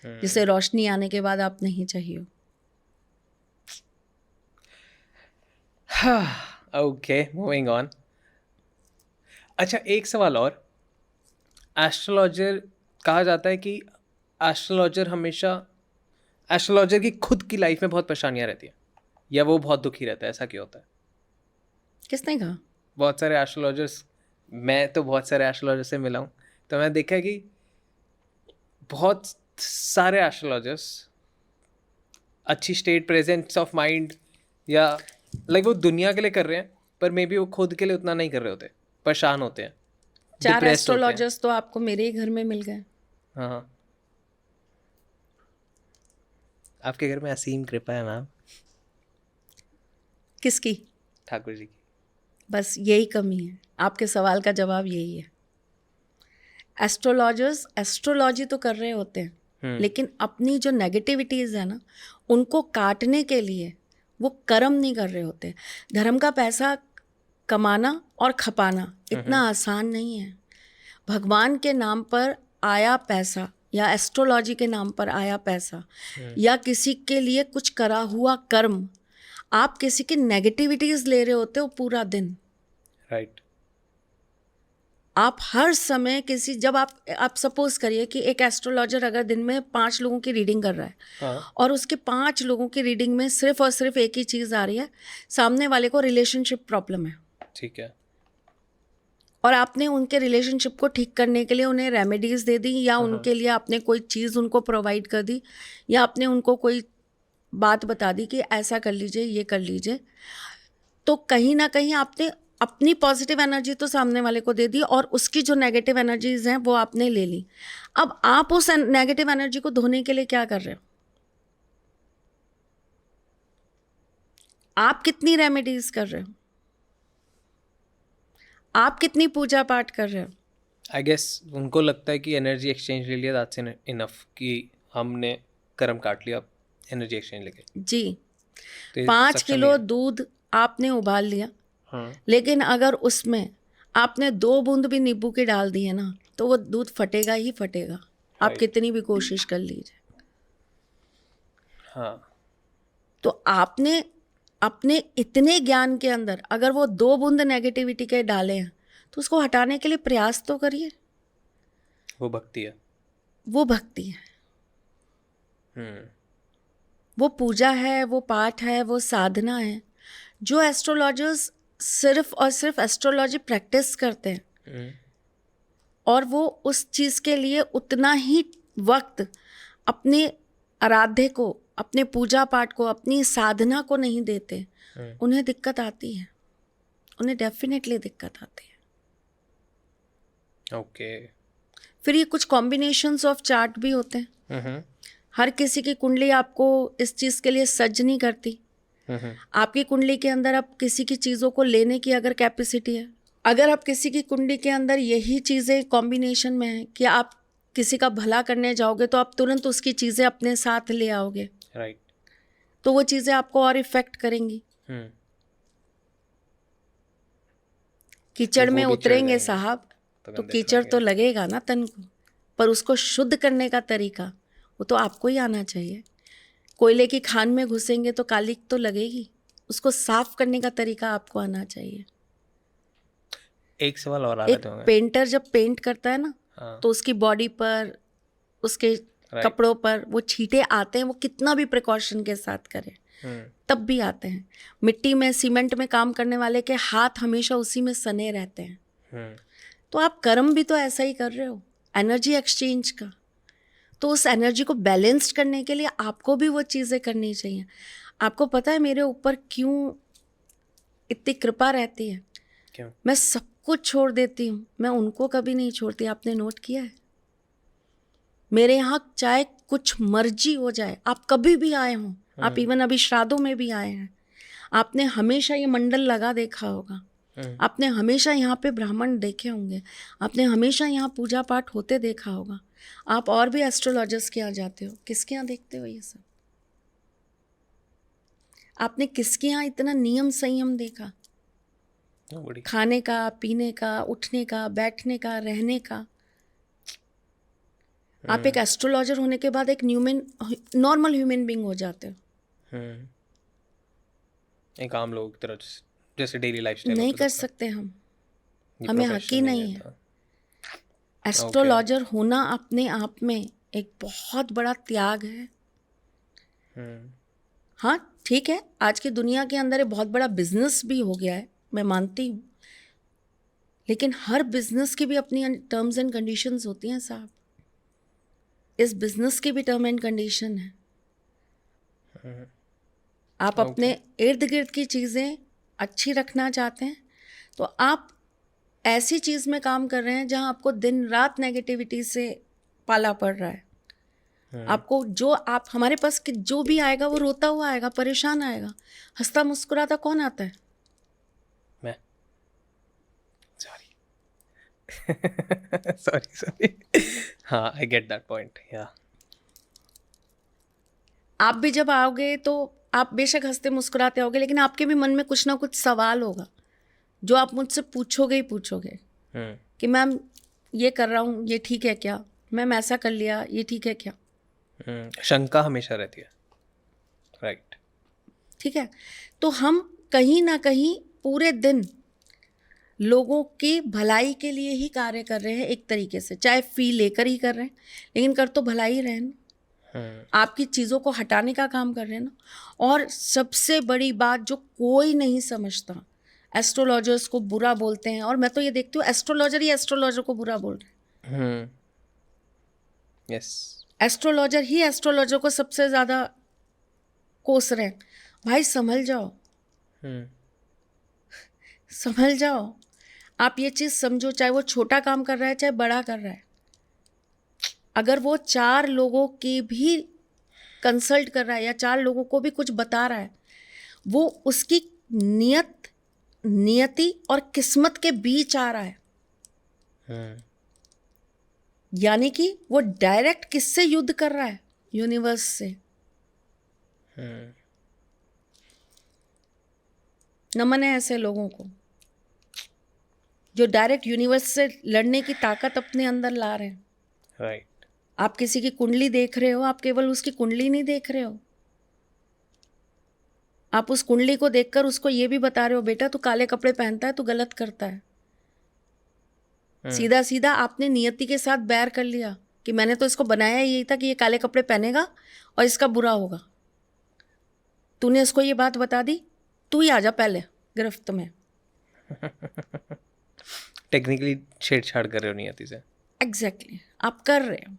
जिसे रोशनी आने के बाद आप नहीं चाहिए। Okay, moving on. अच्छा, एक सवाल और। एस्ट्रोलॉजर कहा जाता है कि एस्ट्रोलॉजर की खुद की लाइफ में बहुत परेशानियां रहती है, या वो बहुत दुखी रहता है, ऐसा क्यों होता है? किसने कहा? बहुत सारे एस्ट्रोलॉजर्स, मैं तो बहुत सारे एस्ट्रोलॉजर से मिला हूँ, तो मैं देखा है कि बहुत सारे एस्ट्रोलॉजर्स अच्छी स्टेट प्रेजेंस ऑफ माइंड या लाइक वो दुनिया के लिए कर रहे हैं, पर मे बी वो खुद के लिए उतना नहीं कर रहे होते, परेशान होते हैं, 4 डिप्रेस्ड होते हैं। एस्ट्रोलॉजर्स तो आपको मेरे ही घर में मिल गए। हाँ हाँ, आपके घर में असीम कृपा है मैम। किसकी? ठाकुर जी की। बस यही कमी है, आपके सवाल का जवाब यही है। एस्ट्रोलॉजर्स एस्ट्रोलॉजी तो कर रहे होते हैं, लेकिन अपनी जो नेगेटिविटीज़ है ना, उनको काटने के लिए वो कर्म नहीं कर रहे होते। धर्म का पैसा कमाना और खपाना इतना आसान नहीं है। भगवान के नाम पर आया पैसा या एस्ट्रोलॉजी के नाम पर आया पैसा या किसी के लिए कुछ करा हुआ कर्म, आप किसी की नेगेटिविटीज ले रहे होते हो पूरा दिन। राइट। आप हर समय किसी, जब आप सपोज करिए कि एक एस्ट्रोलॉजर अगर दिन में 5 लोगों की रीडिंग कर रहा है, हाँ। और उसके 5 लोगों की रीडिंग में सिर्फ और सिर्फ एक ही चीज़ आ रही है, सामने वाले को रिलेशनशिप प्रॉब्लम है, ठीक है। और आपने उनके रिलेशनशिप को ठीक करने के लिए उन्हें रेमेडीज़ दे दी, या उनके लिए आपने कोई चीज़ उनको प्रोवाइड कर दी, या आपने उनको कोई बात बता दी कि ऐसा कर लीजिए, ये कर लीजिए, तो कहीं ना कहीं आपने अपनी पॉजिटिव एनर्जी तो सामने वाले को दे दी, और उसकी जो नेगेटिव एनर्जीज हैं वो आपने ले ली। अब आप उस नेगेटिव एनर्जी को धोने के लिए क्या कर रहे हो? आप कितनी रेमेडीज कर रहे हो? आप कितनी पूजा पाठ कर रहे हो? आई गेस उनको लगता है कि एनर्जी एक्सचेंज ले लिया, दैट्स इनफ, कि हमने कर्म काट लिया एनर्जी एक्सचेंज लेके। जी, तो 5 किलो दूध आपने उबाल लिया, हाँ। लेकिन अगर उसमें आपने 2 बूंद भी नींबू की डाल दी है ना, तो वो दूध फटेगा ही फटेगा, आप कितनी भी कोशिश कर लीजिए। हाँ। तो आपने अपने इतने ज्ञान के अंदर अगर वो 2 बूंद नेगेटिविटी के डाले हैं, तो उसको हटाने के लिए प्रयास तो करिए। वो भक्ति है। वो भक्ति है, वो पूजा है, वो पाठ है, वो साधना है। जो एस्ट्रोलॉजर्स सिर्फ और सिर्फ एस्ट्रोलॉजी प्रैक्टिस करते हैं, और वो उस चीज़ के लिए उतना ही वक्त अपने आराध्य को, अपने पूजा पाठ को, अपनी साधना को नहीं देते, उन्हें दिक्कत आती है, उन्हें डेफिनेटली दिक्कत आती है। ओके। फिर ये कुछ कॉम्बिनेशंस ऑफ चार्ट भी होते हैं। हर किसी की कुंडली आपको इस चीज़ के लिए सज्ज नहीं करती। आपकी कुंडली के अंदर अब किसी की चीज़ों को लेने की अगर कैपेसिटी है, अगर आप किसी की कुंडली के अंदर यही चीज़ें कॉम्बिनेशन में है कि आप किसी का भला करने जाओगे, तो आप तुरंत उसकी चीज़ें अपने साथ ले आओगे, राइट। तो वो चीज़ें आपको और इफेक्ट करेंगी। कीचड़ तो वो में भी चढ़ उतरेंगे जाएंगे, साहब, तो गंदे कीचड़ लगेंगे। तो लगेगा ना तन को, पर उसको शुद्ध करने का तरीका वो तो आपको ही आना चाहिए। कोयले की खान में घुसेंगे तो कालिक तो लगेगी, उसको साफ करने का तरीका आपको आना चाहिए। एक सवाल और आ रहा एक था। पेंटर जब पेंट करता है ना, हाँ। तो उसकी बॉडी पर, उसके कपड़ों पर वो छींटे आते हैं, वो कितना भी प्रिकॉशन के साथ करे तब भी आते हैं। मिट्टी में, सीमेंट में काम करने वाले के हाथ हमेशा उसी में सने रहते हैं। तो आप कर्म भी तो ऐसा ही कर रहे हो, एनर्जी एक्सचेंज का। तो उस एनर्जी को बैलेंस्ड करने के लिए आपको भी वो चीज़ें करनी चाहिए। आपको पता है मेरे ऊपर क्यों इतनी कृपा रहती है? क्यों? मैं सब कुछ छोड़ देती हूँ, मैं उनको कभी नहीं छोड़ती। आपने नोट किया है? मेरे यहाँ चाहे कुछ मर्जी हो जाए, आप कभी भी आए हों, आप इवन अभी श्राद्धों में भी आए हैं, आपने हमेशा ये मंडल लगा देखा होगा, आपने हमेशा यहाँ पे ब्राह्मण देखे होंगे, आपने हमेशा यहाँ पूजा पाठ होते देखा होगा। आप और भी एस्ट्रोलॉजर्स के यहाँ जाते हो, किसके यहाँ देखते हो ये सब? आपने किसके यहाँ इतना नियम संयम देखा? खाने का, पीने का, उठने का, बैठने का, रहने का। आप एक एस्ट्रोलॉजर होने के बाद एक नॉर्मल ह्यूमन बीइंग हो जाते हो। एक आम लोग की तरह, जैसे डेली लाइफस्टाइल नहीं कर सकते हम। हमें हक ही नहीं है। एस्ट्रोलॉजर होना अपने आप में एक बहुत बड़ा त्याग है। हाँ ठीक है, आज की दुनिया के अंदर ये बहुत बड़ा बिजनेस भी हो गया है, मैं मानती हूँ, लेकिन हर बिजनेस की भी अपनी टर्म्स एंड कंडीशंस होती हैं साहब। इस बिजनेस की भी टर्म एंड कंडीशन है। आप अपने इर्द गिर्द की चीज़ें अच्छी रखना चाहते हैं तो आप ऐसी चीज़ में काम कर रहे हैं जहां आपको दिन रात नेगेटिविटी से पाला पड़ रहा है। आपको जो आप हमारे पास जो भी आएगा वो रोता हुआ आएगा, परेशान आएगा। हंसता मुस्कुराता कौन आता है? मैं। सॉरी हाँ, आई गेट दैट पॉइंट। या आप भी जब आओगे तो आप बेशक हंसते मुस्कुराते आओगे, लेकिन आपके भी मन में कुछ ना कुछ सवाल होगा जो आप मुझसे पूछोगे ही पूछोगे कि मैम ये कर रहा हूँ, ये ठीक है क्या? मैम ऐसा कर लिया, ये ठीक है क्या? शंका हमेशा रहती है, राइट? ठीक है, तो हम कहीं ना कहीं पूरे दिन लोगों की भलाई के लिए ही कार्य कर रहे हैं एक तरीके से, चाहे फी लेकर ही कर रहे हैं, लेकिन कर तो भलाई ही रहे हैं ना। आपकी चीज़ों को हटाने का काम कर रहे हैं ना। और सबसे बड़ी बात जो कोई नहीं समझता, एस्ट्रोलॉजर्स को बुरा बोलते हैं, और मैं तो ये देखती हूँ एस्ट्रोलॉजर ही एस्ट्रोलॉजर को बुरा बोल रहे हैं। यस, एस्ट्रोलॉजर ही एस्ट्रोलॉजर को सबसे ज़्यादा कोस रहे हैं। भाई संभल जाओ, संभल जाओ। आप ये चीज़ समझो, चाहे वो छोटा काम कर रहा है चाहे बड़ा कर रहा है, अगर वो 4 लोगों की भी कंसल्ट कर रहा है या 4 लोगों को भी कुछ बता रहा है, वो उसकी नियति और किस्मत के बीच आ रहा है। यानी कि वो डायरेक्ट किससे युद्ध कर रहा है? यूनिवर्स से। नमन है ऐसे लोगों को जो डायरेक्ट यूनिवर्स से लड़ने की ताकत अपने अंदर ला रहे हैं। राइट। आप किसी की कुंडली देख रहे हो, आप केवल उसकी कुंडली नहीं देख रहे हो, आप उस कुंडली को देखकर उसको ये भी बता रहे हो, बेटा तू काले कपड़े पहनता है, तू गलत करता है। सीधा सीधा आपने नियति के साथ बैर कर लिया कि मैंने तो इसको बनाया यही था कि ये काले कपड़े पहनेगा और इसका बुरा होगा। तूने इसको ये बात बता दी, तू ही आ जा पहले गिरफ्त में। टेक्निकली छेड़छाड़ कर रहे हो नियति से। एग्जैक्टली, आप कर रहे हो।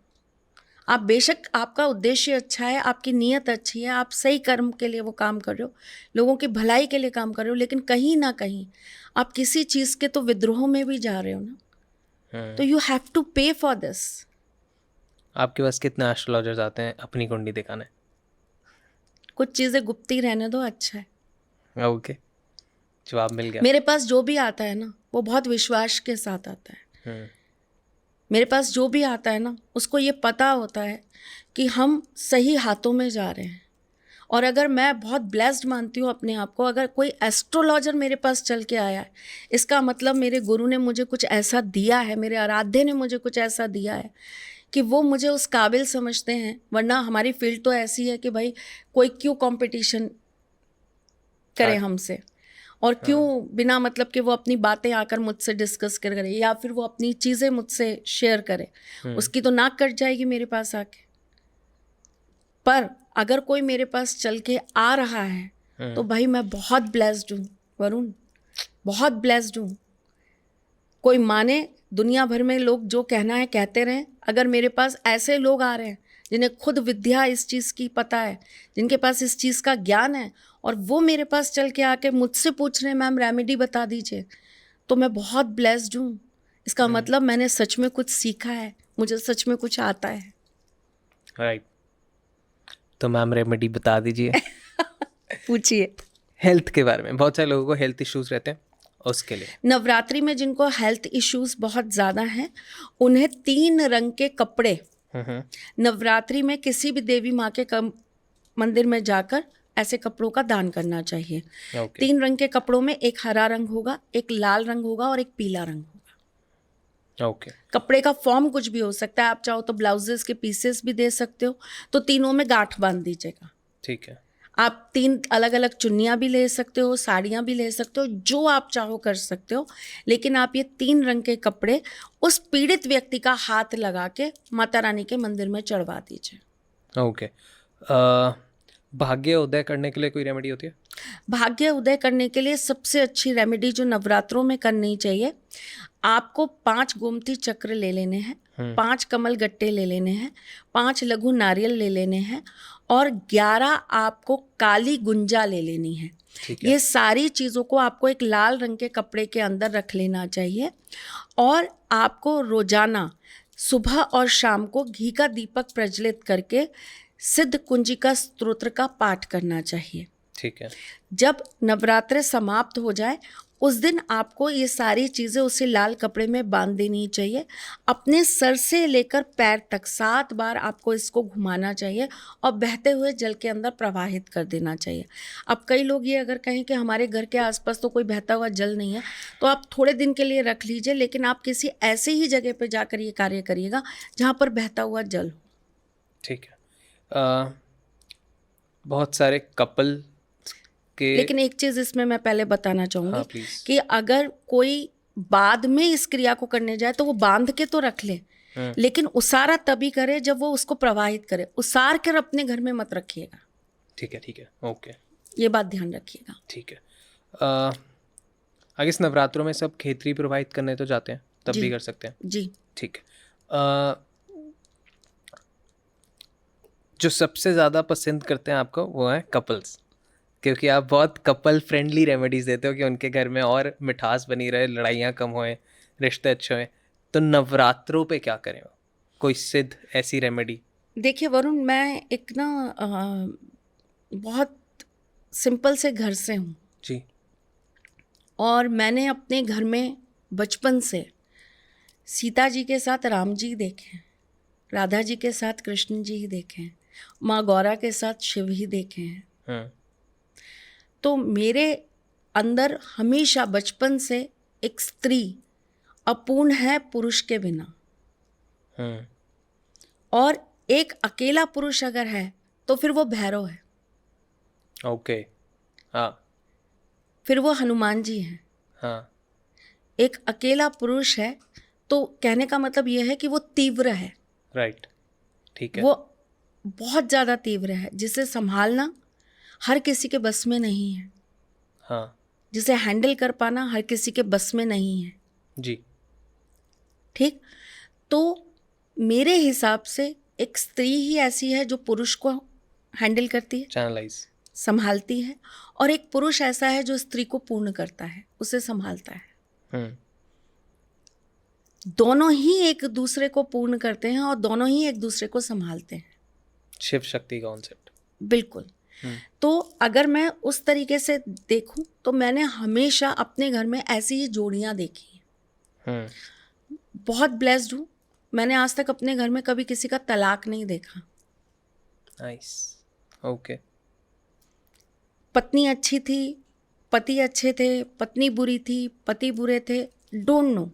आप बेशक आपका उद्देश्य अच्छा है, आपकी नीयत अच्छी है, आप सही कर्म के लिए वो काम कर रहे हो, लोगों की भलाई के लिए काम कर रहे हो, लेकिन कहीं ना कहीं आप किसी चीज़ के तो विद्रोह में भी जा रहे हो ना। तो यू हैव टू पे फॉर दिस। आपके पास कितने एस्ट्रोलॉजर्स आते हैं अपनी कुंडली दिखाने? कुछ चीज़ें गुप्त ही रहने दो, अच्छा है। ओके, जवाब मिल गया। मेरे पास जो भी आता है ना वो बहुत विश्वास के साथ आता है। मेरे पास जो भी आता है ना उसको ये पता होता है कि हम सही हाथों में जा रहे हैं। और अगर मैं बहुत ब्लेस्ड मानती हूँ अपने आप को, अगर कोई एस्ट्रोलॉजर मेरे पास चल के आया है, इसका मतलब मेरे गुरु ने मुझे कुछ ऐसा दिया है, मेरे आराध्य ने मुझे कुछ ऐसा दिया है कि वो मुझे उस काबिल समझते हैं। वरना हमारी फील्ड तो ऐसी है कि भाई कोई क्यों कंपटीशन करे हमसे, और क्यों बिना मतलब कि वो अपनी बातें आकर मुझसे डिस्कस करे या फिर वो अपनी चीज़ें मुझसे शेयर करे। उसकी तो नाक कट जाएगी मेरे पास आके। पर अगर कोई मेरे पास चल के आ रहा है तो भाई मैं बहुत ब्लेस्ड हूँ वरुण, बहुत ब्लेस्ड हूँ। कोई माने, दुनिया भर में लोग जो कहना है कहते रहें, अगर मेरे पास ऐसे लोग आ रहे हैं जिन्हें खुद विद्या इस चीज़ की पता है, जिनके पास इस चीज़ का ज्ञान है, और वो मेरे पास चल के आके मुझसे पूछ रहे हैं मैम रेमेडी बता दीजिए, तो मैं बहुत ब्लेस्ड हूँ। इसका मतलब मैंने सच में कुछ सीखा है, मुझे सच में कुछ आता है। राइट। तो मैम रेमेडी बता दीजिए। पूछिए। हेल्थ के बारे में, बहुत सारे लोगों को हेल्थ इश्यूज रहते हैं, उसके लिए नवरात्रि में जिनको हेल्थ इश्यूज बहुत ज़्यादा हैं उन्हें 3 रंग के कपड़े नवरात्रि में किसी भी देवी माँ के मंदिर में जाकर ऐसे कपड़ों का दान करना चाहिए। 3 रंग के कपड़ों में एक हरा रंग होगा, एक लाल रंग होगा और एक पीला रंग होगा। कपड़े का फॉर्म कुछ भी हो सकता है, आप चाहो तो ब्लाउजेस के पीसेस भी दे सकते हो, तो तीनों में गांठ बांध दीजिएगा। ठीक है। आप 3 अलग अलग चुन्नियाँ भी ले सकते हो, साड़ियाँ भी ले सकते हो, जो आप चाहो कर सकते हो, लेकिन आप ये 3 रंग के कपड़े उस पीड़ित व्यक्ति का हाथ लगा के माता रानी के मंदिर में चढ़वा दीजिए। ओके। भाग्य उदय करने के लिए कोई रेमेडी होती है? भाग्य उदय करने के लिए सबसे अच्छी रेमेडी जो नवरात्रों में करनी चाहिए, आपको 5 गोमती चक्र ले लेने हैं, 5 कमल गट्टे ले लेने हैं, 5 लघु नारियल ले लेने हैं और 11 आपको काली गुंजा ले लेनी है। ठीक है। ये सारी चीज़ों को आपको एक लाल रंग के कपड़े के अंदर रख लेना चाहिए और आपको रोजाना सुबह और शाम को घी का दीपक प्रज्वलित करके सिद्ध कुंजिका स्तोत्र का पाठ करना चाहिए। ठीक है। जब नवरात्र समाप्त हो जाए उस दिन आपको ये सारी चीज़ें उसी लाल कपड़े में बांध देनी चाहिए। अपने सर से लेकर पैर तक 7 बार आपको इसको घुमाना चाहिए और बहते हुए जल के अंदर प्रवाहित कर देना चाहिए। अब कई लोग ये अगर कहें कि हमारे घर के आसपास तो कोई बहता हुआ जल नहीं है, तो आप थोड़े दिन के लिए रख लीजिए, लेकिन आप किसी ऐसी ही जगह पर जाकर ये कार्य करिएगा जहाँ पर बहता हुआ जल हो। ठीक है। बहुत सारे कपल के, लेकिन एक चीज़ इसमें मैं पहले बताना चाहूँगी, हाँ, प्लीज़। कि अगर कोई बाद में इस क्रिया को करने जाए तो वो बांध के तो रख ले, लेकिन उसारा तभी करे जब वो उसको प्रवाहित करे। उसार कर अपने घर में मत रखिएगा। ठीक है। ठीक है। ओके। ये बात ध्यान रखिएगा। ठीक है। आगे इस नवरात्रों में सब खेतरी प्रवाहित करने तो जाते हैं, तब जी। भी कर सकते हैं? जी। ठीक है। जो सबसे ज़्यादा पसंद करते हैं आपको वो है कपल्स, क्योंकि आप बहुत कपल फ्रेंडली रेमेडीज़ देते हो कि उनके घर में और मिठास बनी रहे, लड़ाइयाँ कम होएं, रिश्ते अच्छे होएं। तो नवरात्रों पे क्या करें? कोई सिद्ध ऐसी रेमेडी? देखिए वरुण, मैं एक ना बहुत सिंपल से घर से हूँ जी। और मैंने अपने घर में बचपन से सीता जी के साथ राम जी देखे, राधा जी के साथ कृष्ण जी ही देखे हैं, माँ गौरा के साथ शिव ही देखे हैं। तो मेरे अंदर हमेशा बचपन से एक स्त्री अपूर्ण है पुरुष के बिना, और एक अकेला पुरुष अगर है तो फिर वो भैरव है। ओके। हाँ। फिर वो हनुमान जी हैं। हाँ। एक अकेला पुरुष है तो कहने का मतलब ये है कि वो तीव्र है। राइट। ठीक है। वो बहुत ज़्यादा तीव्र है, जिसे संभालना हर किसी के बस में नहीं है। हाँ। जिसे हैंडल कर पाना हर किसी के बस में नहीं है। जी। ठीक। तो मेरे हिसाब से एक स्त्री ही ऐसी है जो पुरुष को हैंडल करती है, चैनलाइज, संभालती है, और एक पुरुष ऐसा है जो स्त्री को पूर्ण करता है, उसे संभालता है। दोनों ही एक दूसरे को पूर्ण करते हैं और दोनों ही एक दूसरे को संभालते हैं। शिव शक्ति कॉन्सेप्ट। बिल्कुल। तो अगर मैं उस तरीके से देखूं तो मैंने हमेशा अपने घर में ऐसी ही जोड़ियां देखी हैं। बहुत ब्लेस्ड हूँ, मैंने आज तक अपने घर में कभी किसी का तलाक नहीं देखा। नाइस। ओके। पत्नी अच्छी थी, पति अच्छे थे, पत्नी बुरी थी, पति बुरे थे, डोंट नो।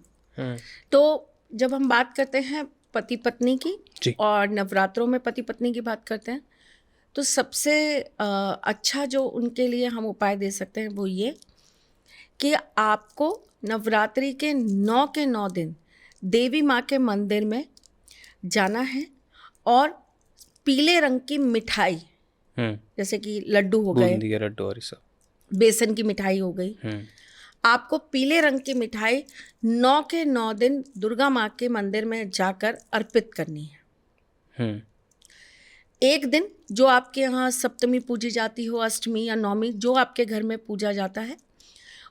तो जब हम बात करते हैं पति पत्नी की और नवरात्रों में पति पत्नी की बात करते हैं, तो सबसे अच्छा जो उनके लिए हम उपाय दे सकते हैं वो ये कि आपको नवरात्रि के 9 दिन देवी माँ के मंदिर में जाना है और पीले रंग की मिठाई, जैसे कि लड्डू हो गए, बूंदी के लड्डू और सब, बेसन की मिठाई हो गई, आपको पीले रंग की मिठाई 9 दिन दुर्गा माँ के मंदिर में जाकर अर्पित करनी है। एक दिन जो आपके यहाँ सप्तमी पूजी जाती हो, अष्टमी या नवमी, जो आपके घर में पूजा जाता है,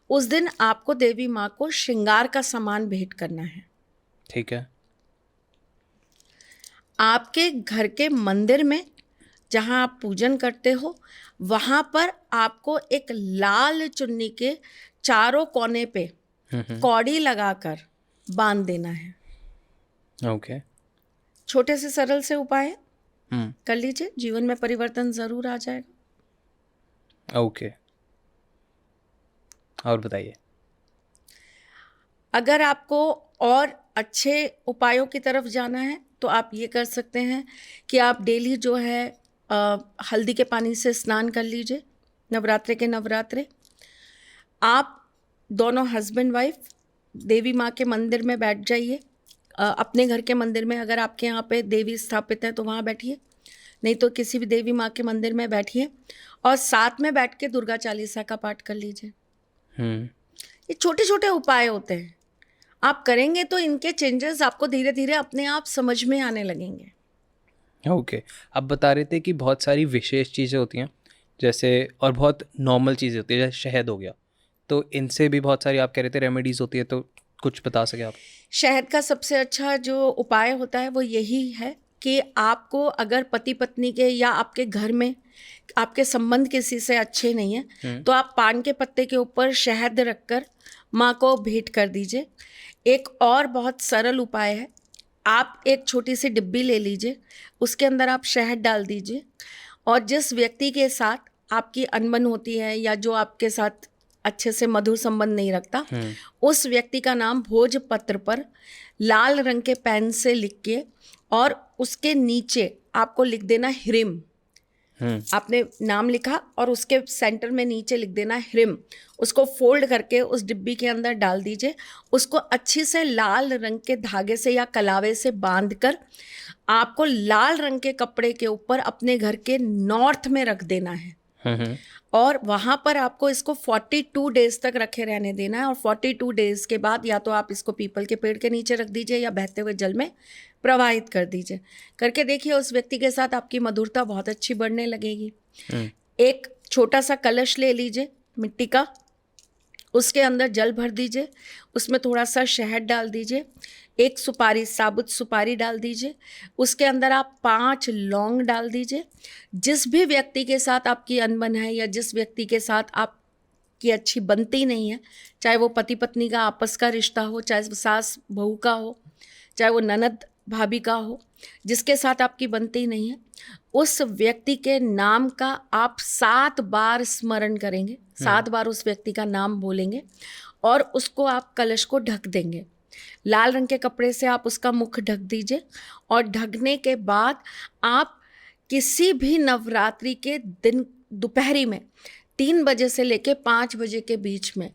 उस दिन आपको देवी माँ को श्रृंगार का सामान भेंट करना है। ठीक है। आपके घर के मंदिर में जहाँ आप पूजन करते हो वहाँ पर आपको एक लाल चुन्नी के चारों कोने पे कौड़ी लगाकर बांध देना है। ओके। छोटे से सरल से उपाय है, कर लीजिए, जीवन में परिवर्तन जरूर आ जाएगा। ओके। और बताइए। अगर आपको और अच्छे उपायों की तरफ जाना है तो आप ये कर सकते हैं कि आप डेली जो है हल्दी के पानी से स्नान कर लीजिए नवरात्रे के नवरात्रे। आप दोनों हस्बैंड वाइफ देवी माँ के मंदिर में बैठ जाइए, अपने घर के मंदिर में, अगर आपके यहाँ पे देवी स्थापित है तो वहाँ बैठिए, नहीं तो किसी भी देवी माँ के मंदिर में बैठिए और साथ में बैठ के दुर्गा चालीसा का पाठ कर लीजिए। ये छोटे छोटे उपाय होते हैं, आप करेंगे तो इनके चेंजेस आपको धीरे धीरे अपने आप समझ में आने लगेंगे। ओके आप बता रहे थे कि बहुत सारी विशेष चीज़ें होती हैं जैसे, और बहुत नॉर्मल चीज़ें होती है जैसे शहद हो गया, तो इनसे भी बहुत सारी आप कह रहे थे रेमेडीज़ होती है, तो कुछ बता सके आप? शहद का सबसे अच्छा जो उपाय होता है वो यही है कि आपको अगर पति पत्नी के या आपके घर में आपके संबंध किसी से अच्छे नहीं है तो आप पान के पत्ते के ऊपर शहद रखकर माँ को भेंट कर दीजिए। एक और बहुत सरल उपाय है, आप एक छोटी सी डिब्बी ले लीजिए, उसके अंदर आप शहद डाल दीजिए और जिस व्यक्ति के साथ आपकी अनबन होती है या जो आपके साथ अच्छे से मधुर संबंध नहीं रखता, उस व्यक्ति का नाम भोजपत्र पर लाल रंग के पेन से लिख के और उसके नीचे आपको लिख देना ह्रीम। आपने नाम लिखा और उसके सेंटर में नीचे लिख देना ह्रीम। उसको फोल्ड करके उस डिब्बी के अंदर डाल दीजिए। उसको अच्छी से लाल रंग के धागे से या कलावे से बांधकर आपको लाल रंग के कपड़े के ऊपर अपने घर के नॉर्थ में रख देना है और वहाँ पर आपको इसको 42 डेज तक रखे रहने देना है। और 42 डेज के बाद या तो आप इसको पीपल के पेड़ के नीचे रख दीजिए या बहते हुए जल में प्रवाहित कर दीजिए। करके देखिए उस व्यक्ति के साथ आपकी मधुरता बहुत अच्छी बढ़ने लगेगी। एक छोटा सा कलश ले लीजिए मिट्टी का, उसके अंदर जल भर दीजिए, उसमें थोड़ा सा शहद डाल दीजिए, एक सुपारी साबुत सुपारी डाल दीजिए, उसके अंदर आप 5 लौंग डाल दीजिए। जिस भी व्यक्ति के साथ आपकी अनबन है या जिस व्यक्ति के साथ आपकी अच्छी बनती नहीं है, चाहे वो पति पत्नी का आपस का रिश्ता हो, चाहे वो सास बहू का हो, चाहे वो ननद भाभी का हो, जिसके साथ आपकी बनती नहीं है, उस व्यक्ति के नाम का आप 7 बार स्मरण करेंगे, 7 बार उस व्यक्ति का नाम बोलेंगे और उसको आप कलश को ढक देंगे। लाल रंग के कपड़े से आप उसका मुख ढक दीजिए और ढकने के बाद आप किसी भी नवरात्रि के दिन दोपहरी में 3 बजे से लेके 5 बजे के बीच में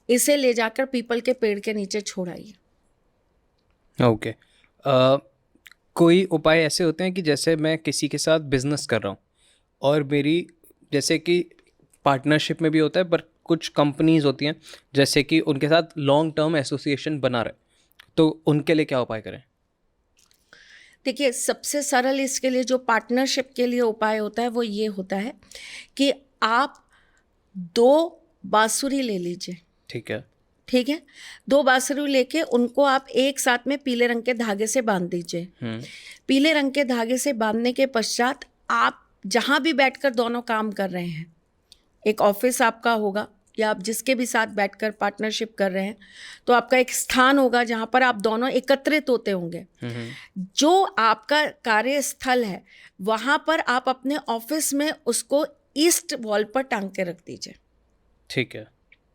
इसे ले जाकर पीपल के पेड़ के नीचे छोड़ाइए। ओके कोई उपाय ऐसे होते हैं कि जैसे मैं किसी के साथ बिजनेस कर रहा हूँ और मेरी जैसे कि पार्टनरशिप में भी होता है, पर कुछ कंपनीज होती हैं जैसे कि उनके साथ लॉन्ग टर्म एसोसिएशन बना रहे, तो उनके लिए क्या उपाय करें? देखिए सबसे सरल इसके लिए जो पार्टनरशिप के लिए उपाय होता है वो ये होता है कि आप 2 बांसुरी ले लीजिए। ठीक है 2 बांसुरी लेके उनको आप एक साथ में पीले रंग के धागे से बांध दीजिए। पीले रंग के धागे से बांधने के पश्चात आप जहाँ भी बैठकर दोनों काम कर रहे हैं, एक ऑफिस आपका होगा या आप जिसके भी साथ बैठकर पार्टनरशिप कर रहे हैं, तो आपका एक स्थान होगा जहाँ पर आप दोनों एकत्रित होते होंगे। जो आपका कार्यस्थल है वहाँ पर आप अपने ऑफिस में उसको ईस्ट वॉल पर टांग के रख दीजिए। ठीक है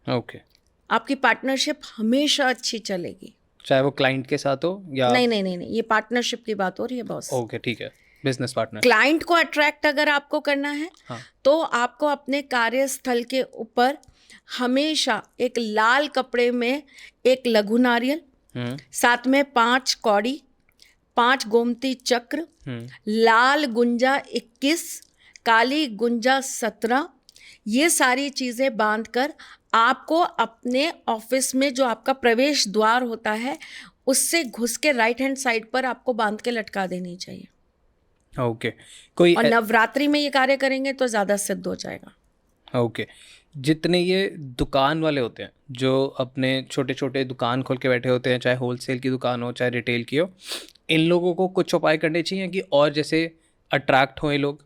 ओके आपकी पार्टनरशिप हमेशा अच्छी चलेगी, चाहे वो क्लाइंट के साथ हो या नहीं, ये पार्टनरशिप की बात हो रही है बॉस। ओके ठीक है बिजनेस पार्टनर। क्लाइंट को अट्रैक्ट अगर आपको करना है तो आपको अपने कार्यस्थल के ऊपर हमेशा एक लाल कपड़े में एक लघु नारियल, साथ में 5 कौड़ी, 5 गोमती चक्र, लाल गुंजा 21, काली गुंजा 17, ये सारी चीज़ें बांधकर आपको अपने ऑफिस में जो आपका प्रवेश द्वार होता है उससे घुस के राइट हैंड साइड पर आपको बांध के लटका देनी चाहिए। ओके कोई और नवरात्रि में ये कार्य करेंगे तो ज़्यादा सिद्ध हो जाएगा। ओके जितने ये दुकान वाले होते हैं जो अपने छोटे छोटे दुकान खोल के बैठे होते हैं, चाहे होलसेल की दुकान हो चाहे रिटेल की हो, इन लोगों को कुछ उपाय करने चाहिए कि और जैसे अट्रैक्ट हों लोग?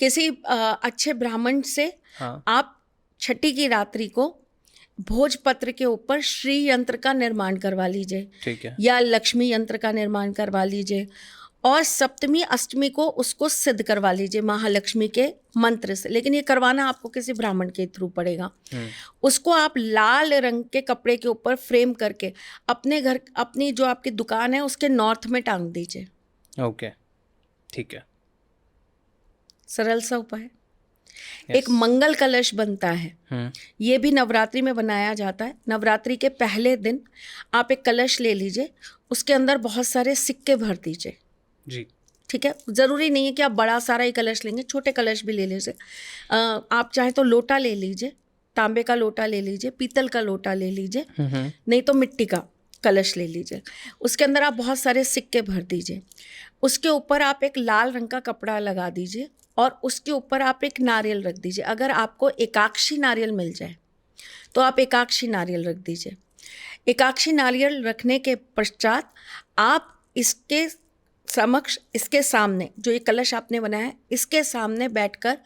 किसी अच्छे ब्राह्मण से आप छठी की रात्रि को भोजपत्र के ऊपर श्री यंत्र का निर्माण करवा लीजिए। ठीक है या लक्ष्मी यंत्र का निर्माण करवा लीजिए और सप्तमी अष्टमी को उसको सिद्ध करवा लीजिए महालक्ष्मी के मंत्र से, लेकिन ये करवाना आपको किसी ब्राह्मण के थ्रू पड़ेगा। उसको आप लाल रंग के कपड़े के ऊपर फ्रेम करके अपने घर, अपनी जो आपकी दुकान है उसके नॉर्थ में टांग दीजिए। ओके ठीक है सरल सा उपाय। एक मंगल कलश बनता है, ये भी नवरात्रि में बनाया जाता है। नवरात्रि के पहले दिन आप एक कलश ले लीजिए, उसके अंदर बहुत सारे सिक्के भर दीजिए जी। ठीक है, ज़रूरी नहीं है कि आप बड़ा सारा ही कलश लेंगे, छोटे कलश भी ले लीजिए। आप चाहें तो लोटा ले लीजिए, तांबे का लोटा ले लीजिए, पीतल का लोटा ले लीजिए, नहीं तो मिट्टी का कलश ले लीजिए। उसके अंदर आप बहुत सारे सिक्के भर दीजिए। उसके ऊपर आप एक लाल रंग का कपड़ा लगा दीजिए और उसके ऊपर आप एक नारियल रख दीजिए। अगर आपको एकाक्षी नारियल मिल जाए तो आप एकाक्षी नारियल रख दीजिए। एकाक्षी नारियल रखने के पश्चात आप इसके समक्ष, इसके सामने जो ये कलश आपने बनाया है, इसके सामने बैठकर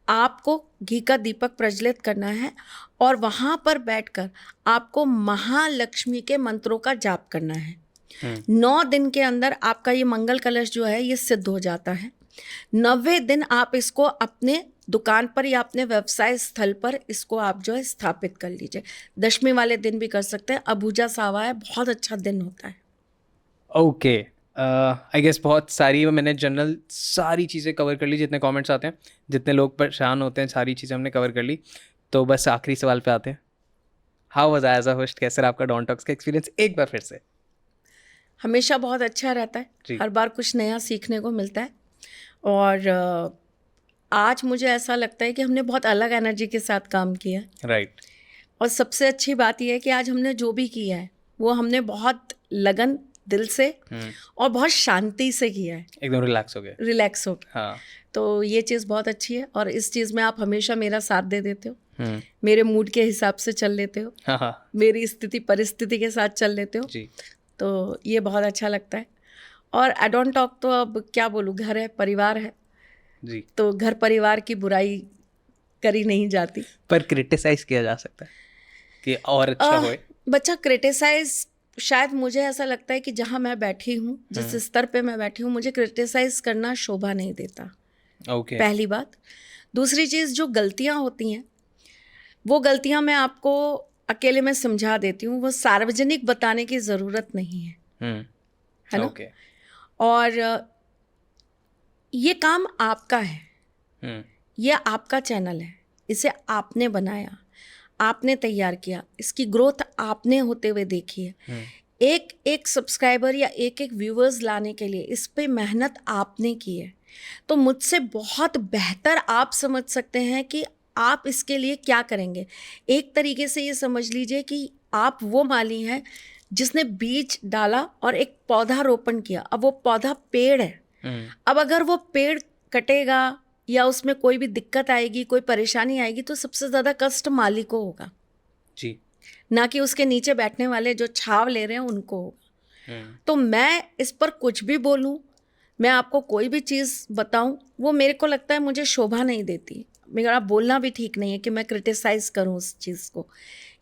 आपको घी का दीपक प्रज्वलित करना है और वहाँ पर बैठकर आपको महालक्ष्मी के मंत्रों का जाप करना है। 9 दिन के अंदर आपका ये मंगल कलश जो है ये सिद्ध हो जाता है। 90वें दिन आप इसको अपने दुकान पर या अपने व्यवसाय स्थल पर इसको आप जो है स्थापित कर लीजिए। दशमी वाले दिन भी कर सकते हैं। अबूजा सावा है, बहुत अच्छा दिन होता है। ओके, आई गेस बहुत सारी मैंने जनरल सारी चीज़ें कवर कर ली, जितने कमेंट्स आते हैं, जितने लोग परेशान होते हैं, सारी चीज़ें हमने कवर कर ली। तो बस आखिरी सवाल पे आते हैं। How was I as a host? कैसे रहा आपका डॉन टॉक्स का एक्सपीरियंस? एक बार फिर से। हमेशा बहुत अच्छा रहता है, हर बार कुछ नया सीखने को मिलता है और आज मुझे ऐसा लगता है कि हमने बहुत अलग एनर्जी के साथ काम किया। राइट। और सबसे अच्छी बात यह है कि आज हमने जो भी किया है वो हमने बहुत लगन, दिल से और बहुत शांति से किया है। एकदम रिलैक्स हो गया। हाँ। तो ये चीज़ बहुत अच्छी है और इस चीज़ में आप हमेशा मेरा साथ दे देते हो, मेरे मूड के हिसाब से चल लेते हो, मेरी स्थिति परिस्थिति के साथ चल लेते हो जी। तो ये बहुत अच्छा लगता है। और आई डोंट टॉक तो अब क्या बोलूँ, घर है, परिवार है जी। तो घर परिवार की बुराई करी नहीं जाती, पर क्रिटिसाइज किया जा सकता है कि और अच्छा होए। बच्चा क्रिटिसाइज, शायद मुझे ऐसा लगता है कि जहाँ मैं बैठी हूँ, जिस स्तर पे मैं बैठी हूँ, मुझे क्रिटिसाइज करना शोभा नहीं देता। ओके। पहली बात। दूसरी चीज़, जो गलतियाँ होती हैं वो गलतियाँ मैं आपको अकेले में समझा देती हूँ, वो सार्वजनिक बताने की ज़रूरत नहीं है, है ना? ओके। और ये काम आपका है, ये आपका चैनल है, इसे आपने बनाया, आपने तैयार किया, इसकी ग्रोथ आपने होते हुए देखी है। एक एक सब्सक्राइबर या एक एक व्यूअर्स लाने के लिए इस पे मेहनत आपने की है। तो मुझसे बहुत बेहतर आप समझ सकते हैं कि आप इसके लिए क्या करेंगे। एक तरीके से ये समझ लीजिए कि आप वो माली हैं जिसने बीज डाला और एक पौधा रोपण किया, अब वो पौधा पेड़ है। अब अगर वो पेड़ कटेगा या उसमें कोई भी दिक्कत आएगी, कोई परेशानी आएगी, तो सबसे ज़्यादा कष्ट माली को होगा जी, ना कि उसके नीचे बैठने वाले जो छाव ले रहे हैं उनको होगा। तो मैं इस पर कुछ भी बोलूं, मैं आपको कोई भी चीज़ बताऊं, वो मेरे को लगता है मुझे शोभा नहीं देती। मेरा बोलना भी ठीक नहीं है कि मैं क्रिटिसाइज करूं उस चीज़ को।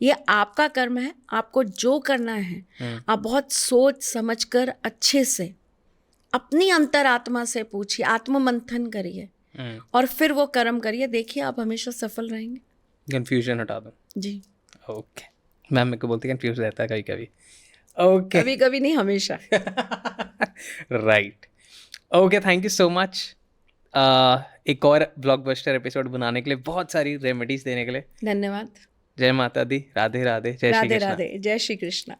ये आपका कर्म है, आपको जो करना है आप बहुत सोच समझ कर अच्छे से अपनी अंतरात्मा से पूछिए, आत्ममंथन करिए और फिर वो कर्म करिए। देखिए आप हमेशा सफल रहेंगे। कंफ्यूजन हटा दो जी। ओके। मैम मेरे को बोलती कंफ्यूज रहता है कभी कभी। ओके। कभी कभी नहीं, हमेशा। Right. Okay, thank you so much एक और ब्लॉकबस्टर एपिसोड बनाने के लिए, बहुत सारी रेमेडीज देने के लिए। धन्यवाद। जय माता दी। राधे राधे। जय श्री कृष्ण। राधे राधे। जय श्री कृष्ण।